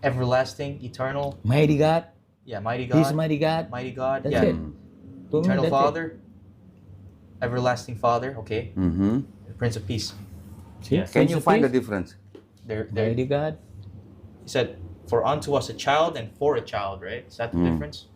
Everlasting, Eternal, Mighty God. yeah, Mighty God, He's mighty God. Mighty God, That's yeah, it. To me, Eternal that's it. Father, Everlasting Father, okay, Mm-hmm. Prince of Peace. See? Yes. Can Prince you of find the Peace, difference? There, mighty God. he said, for unto us a child and for a child, right? Is that the difference?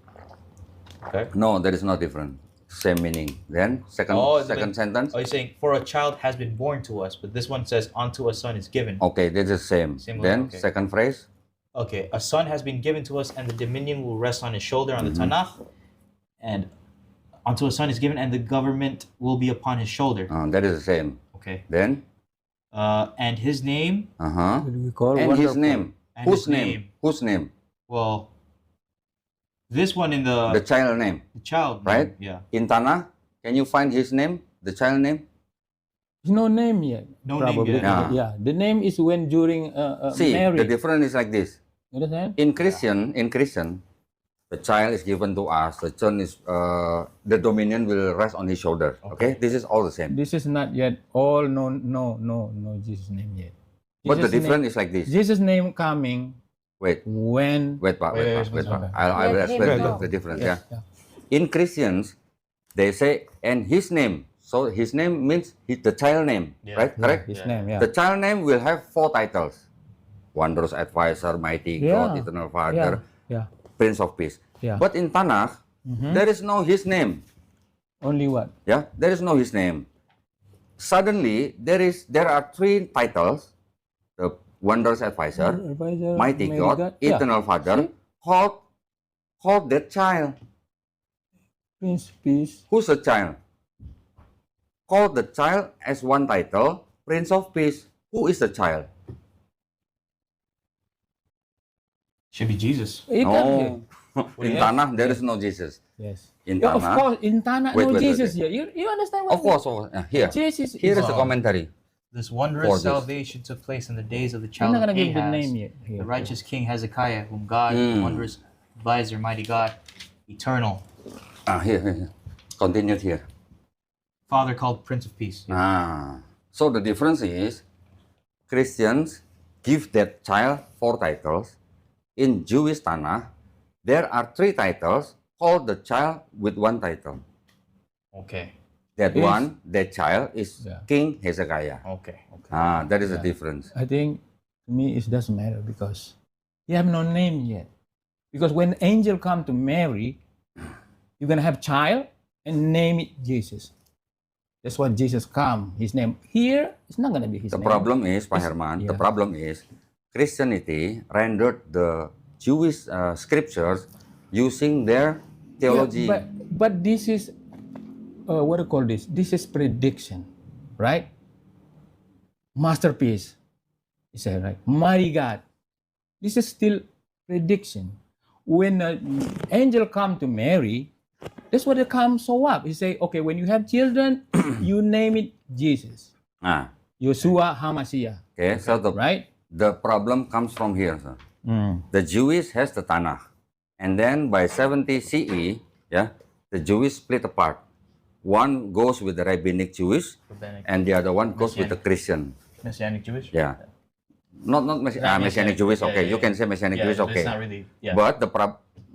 Okay. No, there is no difference. Same meaning. Then second Oh, second sentence. Oh, you're saying for a child has been born to us, but this one says unto a son is given. Okay, this is same. Same one, Then okay. second phrase. Okay, a son has been given to us, and the dominion will rest on his shoulder on the Tanakh, and unto a son is given, and the government will be upon his shoulder. That is the same. Okay. Then And his name, uh-huh. What do we call And his wonderful? name. And Whose his name? name. Whose name? well, this one in The the child name. child, right? name, yeah, In Tanakh, can you find his name? The child name? There's no name yet. No name probably. yet. Yeah. Yeah. The name is when during See, the marriage. difference is like this. You understand? In Christian, the child is given to us. The son is the dominion will rest on his shoulder. Okay, this is all the same. This is not yet all no Jesus name yet. But the Jesus' difference is like name, this. Jesus name coming Wait, when Pak. I will Let him explain know. the difference. yes, Yeah. In Christians, they say and his name. So his name means the child name, Yeah. right? Correct. his Yeah. name, yeah. The child name will have 4 titles: Wondrous Advisor, Mighty God, Yeah. Eternal Father, Yeah. Prince of Peace. Yeah. But in Tanakh, there is no his name. Only what? Yeah, there is no his name. Suddenly, there are 3 titles: the Wondrous Advisor, Advisor, Mighty God, Yeah. Eternal Father. Hold that child. Prince Peace. Who's the child? Call the child as one title, Prince of Peace. Who is the child? should be Jesus. No. In Yeah. Tanakh, there is no Jesus. Yes. In Yeah, of Tanakh, course, in Tanakh, Wait, no wait, Jesus wait. here. You understand what? of course, here. Jesus Here is is. the commentary. This For wondrous this. salvation took place in the days of the You're child not of gonna give the Ahaz, name yet. Here. the righteous king Hezekiah, whom God, Mm. wondrous advisor, mighty God, eternal Here. Continued here. Father called Prince of Peace. So the difference is Christians give that child 4 titles. In Jewish Tanakh, there are 3 titles. Call the child with 1 title. Okay, That Yes. that child is Yeah. King Hezekiah. okay. That is the Yeah. difference. I think to me it doesn't matter because you have no name yet. Because when angel come to Mary, you're gonna have child and name it Jesus. That's what Jesus come. His name here is not gonna be his The name. problem is, Pak Herman, the yeah. problem is Christianity rendered the Jewish scriptures using their theology. Yeah, but this is what do you call this? This is prediction, right? Masterpiece. You say right? Mighty God. This is still prediction. When an angel come to Mary, that's what it comes so up. He say, okay, when you have children, you name it Jesus. Nah, Yeshua HaMashiach, okay, so right? the problem comes from here, sir. Mm. The Jewish has the Tanakh, and then by 70 CE, yeah, the Jewish split apart. One goes with the rabbinic Jewish, Rabbinic. and the other one goes with the Christian. Messianic Jewish? Yeah, not Messianic Messianic, Jewish. yeah, Okay, yeah, you yeah. can say Messianic Yeah, Jewish. but Okay, it's not really, yeah. but the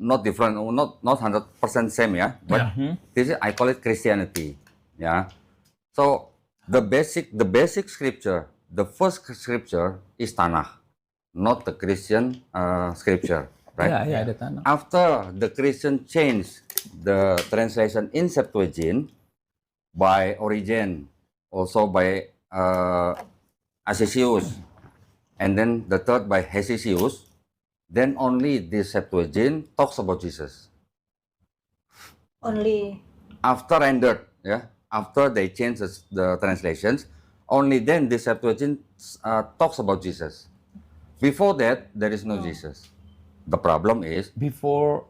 not different, not 100% same. Yeah, but this is, I call it Christianity. Yeah, so the basic scripture, the first scripture is Tanakh, not the Christian scripture, right? Yeah, the Tanakh. After the Christian changed the translation in Septuagint by Origen, also by Assisius, and then the third by Hesisius, then only this Septuagint talks about Jesus. Only After rendered, yeah, after they changed the translations, only then the Septuagint talks about Jesus. Before that, there is no Jesus. The problem is, Before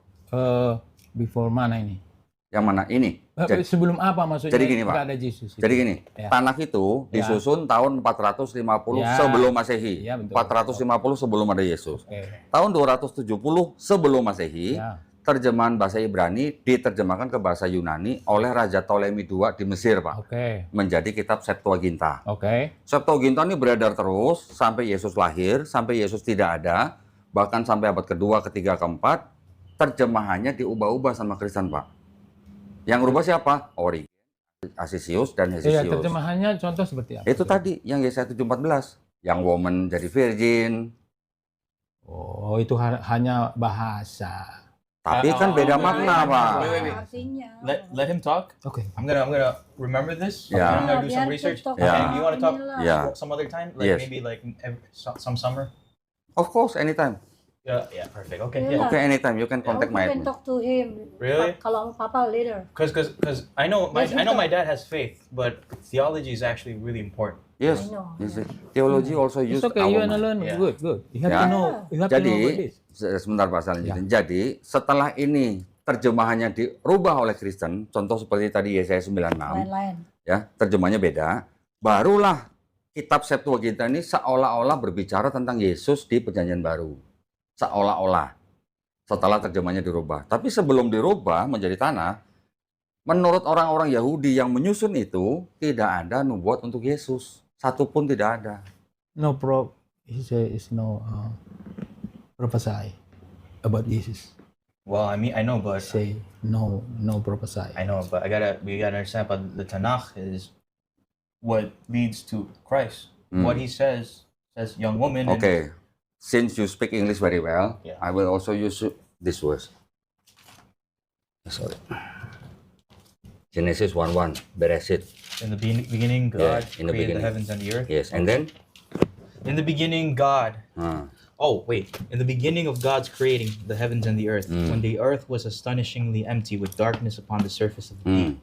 mana ini? yang mana ini? Jadi, Sebelum apa maksudnya? jadi gini, Pak. Nggak ada Yesus. itu? jadi gini, Ya. Tanakh itu disusun tahun 450 Ya. sebelum Masehi. Ya, betul. 450 sebelum ada Yesus. Oke. Tahun 270 sebelum Masehi, Ya. terjemahan bahasa Ibrani diterjemahkan ke bahasa Yunani oleh Raja Ptolemy II di Mesir, Pak. Oke. Menjadi kitab Septuaginta. Oke. Septuaginta ini beredar terus sampai Yesus lahir, sampai Yesus tidak ada, bahkan sampai abad kedua, ketiga, keempat, terjemahannya diubah-ubah sama Kristen, Pak. Yang rubah siapa? Origen, Assisius, dan Iya, Hesisius. terjemahannya contoh seperti apa? Itu tadi, yang Yesaya 7:14. Yang woman jadi virgin. Oh, itu hanya bahasa. Tapi kan beda makna, Pak. Wait. artinya. Let him talk. Oke. I'm gonna remember this. Yeah. I'm gonna do some Biar research. TikTok Yeah. And do you want to talk Yeah. some other time? Like Yes. maybe like some summer? Of course, anytime. Yeah, perfect. Okay, Yeah. yeah. Okay, anytime. You can contact You my can admin. talk to him. Really? Kalau papa later. Because I know Yes, you my talk. dad has faith, but theology is actually really important. Yes, I know. yes. Theology also use It's okay, our you wanna mind. learn. Yeah. Good. You have Yeah. to know. You have to know about Jadi, this. sebentar Pak saya lanjutin. Jadi, setelah ini terjemahannya dirubah oleh Kristen, contoh seperti tadi Yesaya 96, Lain-lain. ya, terjemahnya beda, barulah kitab Septuaginta ini seolah-olah berbicara tentang Yesus di Perjanjian Baru. Seolah-olah. Setelah terjemahnya dirubah. Tapi sebelum dirubah menjadi Tanakh, menurut orang-orang Yahudi yang menyusun itu, tidak ada nubuat untuk Yesus. Satu pun tidak ada. No is no prophesy about Jesus. Well, I mean, I know, but Say no prophesy. I know, but we gotta understand. But the Tanakh is what leads to Christ. What he says young woman. and- Okay. Since you speak English very well, Yeah. I will also use this verse. Sorry. Genesis 1:1, Bereshit. In the beginning, God in the created beginning. the heavens and the earth. Yes, and then In the beginning, God. uh, Oh, wait. In the beginning of God's creating the heavens and the earth, Mm. when the earth was astonishingly empty with darkness upon the surface of the Mm. deep,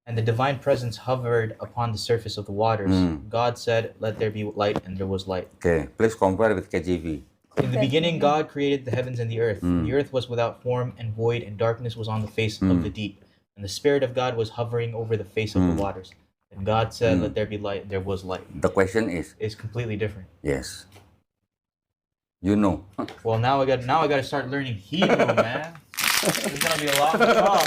and the divine presence hovered upon the surface of the waters, Mm. God said, "Let there be light," and there was light. okay, please compare with KJV. In the beginning, God created the heavens and the earth. Mm. The earth was without form and void, and darkness was on the face of the deep. And the Spirit of God was hovering over the face of the waters. And God said, "Let there be light." There was light. The question is, It's completely different. yes, you know, Well, now I got to start learning Hebrew, man. It's gonna be a lot to talk.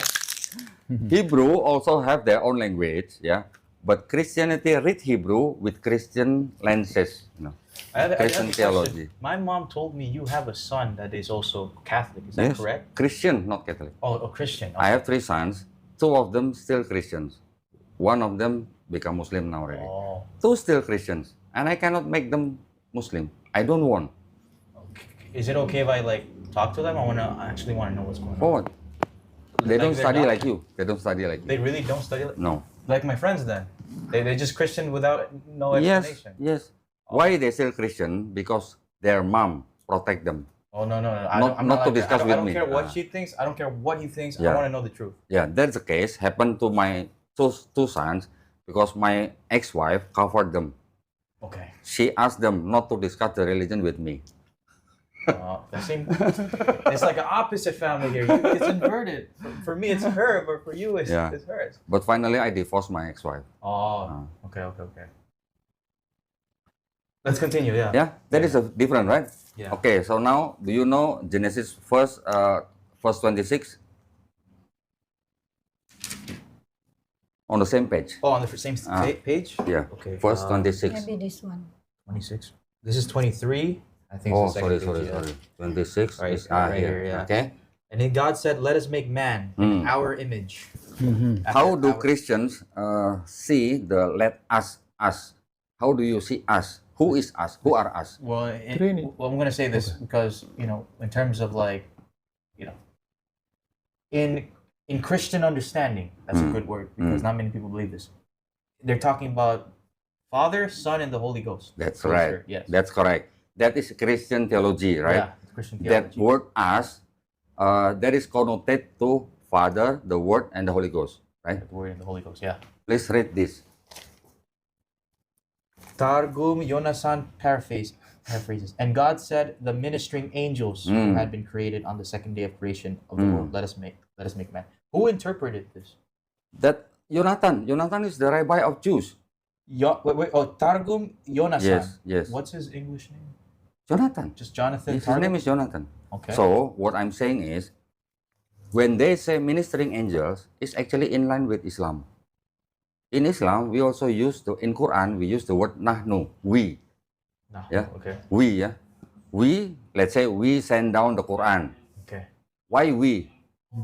Hebrew also have their own language, yeah. But Christianity read Hebrew with Christian lenses, you know. I have Christian a question. theology. My mom told me you have a son that is also Catholic. Is that Yes, correct? Christian, not Catholic. Oh, a Christian. I have 3 sons. 2 of them still Christians. One of them become Muslim now already. Oh. 2 still Christians, and I cannot make them Muslim. I don't want. Is it okay if I like talk to them? I actually want to know what's going on. For what? They Like don't they're study not- like you. They don't study like you. They really don't study No. like my friends then. They just Christian without no Yes, explanation. yes. Why they still Christian? Because their mom protect them. Oh no. Not- I'm not to like that. discuss I with don't me. care what Ah. she thinks. I don't care what he thinks. I Yeah. want to know the truth. Yeah, that's the case. Happened to my two sons because my ex-wife covered them. Okay. She asked them not to discuss the religion with me. It's like an opposite family here. It's inverted. For me, it's her, but for you, it's Yeah. hers. But finally, I divorced my ex-wife. Oh, okay. Let's continue. Yeah. Yeah, that is a different, right? Yeah. Okay, so now do you know Genesis first, verse 26? On the same page. Oh, on the same page. Yeah. Okay. Verse 26. Maybe this one. 26. This is 23. I think. Oh, it's the second sorry. page, yeah. 26 Right, is right here. here, yeah. Okay. And then God said, "Let us make man in our image." How After do our- Christians see the let us? How do you see us? Who is us? Who are us? Well, Trinity. well, I'm going to say this because in terms of like, in Christian understanding, that's a good word because not many people believe this. They're talking about Father, Son, and the Holy Ghost. That's Holy right. Spirit, yes. That's correct. That is Christian theology, right? Yeah, it's Christian That theology. word us, that is connoted to Father, the Word, and the Holy Ghost, right? The Word and the Holy Ghost. Yeah. Please read this. Targum Yonasan paraphrases. And God said, the ministering angels who had been created on the second day of creation of the world, let us make man. Who interpreted this? That Jonathan is the rabbi of Jews. Wait. Oh, Targum Yonasan. Yes. What's his English name? Jonathan. Just Jonathan His Targum? name is Jonathan. Okay. So what I'm saying is, when they say ministering angels, it's actually in line with Islam. In Islam, we also use in Quran we use the word nahnu, we. No. Yeah. Okay. We, yeah. We, let's say we send down the Quran. Okay. Why we?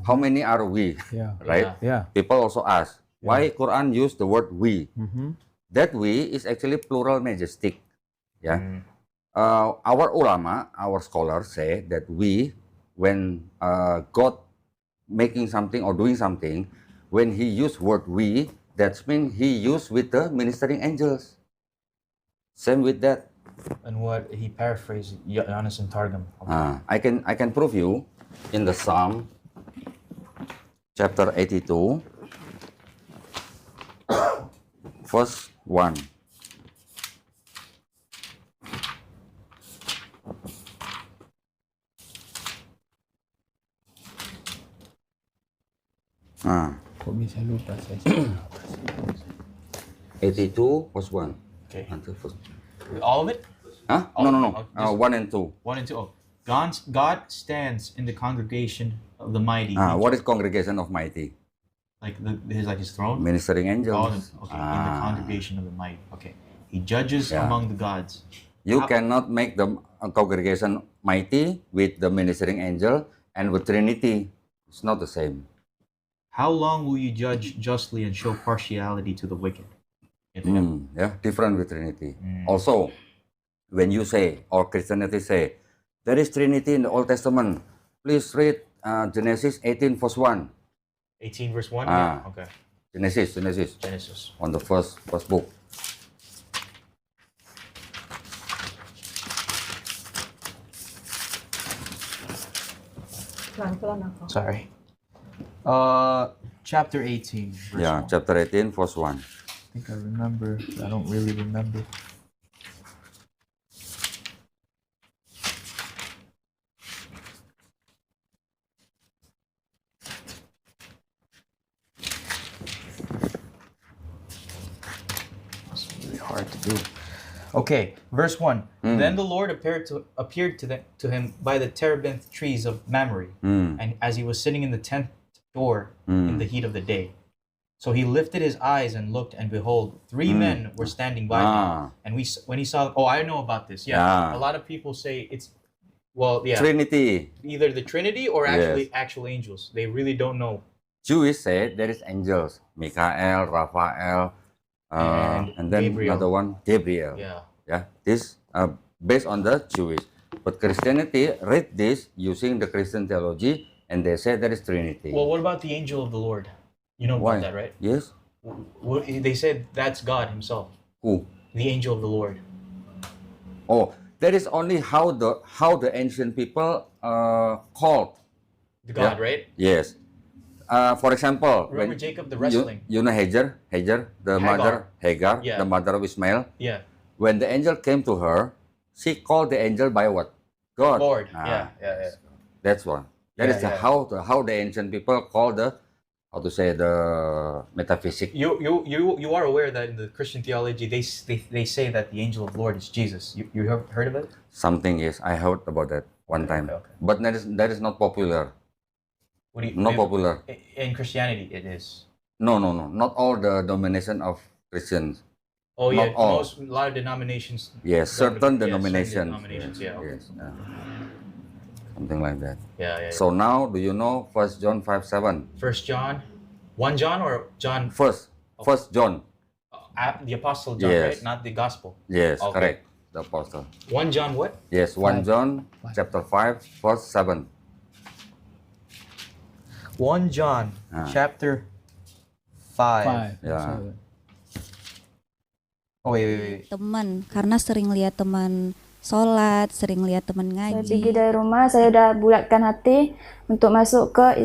How many are we? Yeah. Right? Yeah. People also ask, why Quran use the word we? Mm-hmm. That we is actually plural majestic. Yeah. Our ulama, our scholars say that we, when God making something or doing something, when he use word we, that means he used with the ministering angels. Same with that. And what he paraphrased Yonasan Targum. I can prove you in the Psalm chapter 82, verse 1. Kok bisa lupa saya? 82 verse 1. Okay. Until verse... All of it? Huh? Oh, No. just- 1 and 2. 1 and 2. Oh. God stands in the congregation of the mighty. What is congregation of mighty? Like his throne? Ministering Oh, angels. okay. In the congregation of the mighty. Okay. He judges Yeah. among the gods. You How- cannot make the congregation mighty with the ministering angel and with Trinity. It's not the same. How long will you judge justly and show partiality to the wicked? In heaven? Yeah, different with Trinity. Also, when you say, or Christianity say, there is Trinity in the Old Testament, please read Genesis 18 verse 1. 18 verse 1? Ah. Yeah. Okay. Genesis, Genesis. on the first book. Pelan-pelan ako. Sorry. Chapter 18. Verse Yeah, 1. chapter 18 verse 1. I think I remember. I don't really remember. It's really hard to do. Okay, verse 1. Then the Lord appeared to him by the terebinth trees of Mamre, and as he was sitting in the tent door in the heat of the day. So he lifted his eyes and looked, and behold, 3 men were standing by him. And when he saw, oh, I know about this. Yeah, Yeah. a lot of people say it's, well, yeah, Trinity. either the Trinity or actual angels. They really don't know. Jewish say there is angels, Michael, Raphael, and then Gabriel. another one, Gabriel. Yeah. Yeah, this based on the Jewish. But Christianity read this using the Christian theology, and they say there is Trinity. Well, what about the angel of the Lord? You know Why? about that, right? Yes. They said that's God Himself, Who? the angel of the Lord. Oh, that is only how the ancient people called. The God, Yeah. right? Yes. For example, Remember Jacob the wrestling? You know Hagar, the Hagar. mother, Hagar, Yeah. the mother of Ismail. Yeah. When the angel came to her, she called the angel by what? God. Lord. Ah, Yeah. That's one. That is Yeah, yeah. how the ancient people call the how to say, the metaphysics. You are aware that in the Christian theology they say that the angel of the Lord is Jesus. You have heard of it? Something is, I heard about that one time, Okay. but that is not popular. What do you? Not popular. In Christianity, it is. No, not all the denomination of Christians. Oh yeah, Not all. a lot of denominations. Yes, certain Yeah, denominations. denominations, yeah. Okay. Yes, something like that. Yeah. So now, do you know 1 John 5:7? 1 John, 1 John or John? First John. The Apostle John, Yes. right? Not the Gospel. Yes, Okay. correct. The apostle. 1 John what? Yes, 1 Five. John chapter 5, verse 7. 1 John chapter 5. 5. Yeah. Oh wait. Teman, karena sering lihat teman sholat, sering lihat teman Saya ngaji. pergi dari rumah, saya udah bulatkan hati untuk masuk ke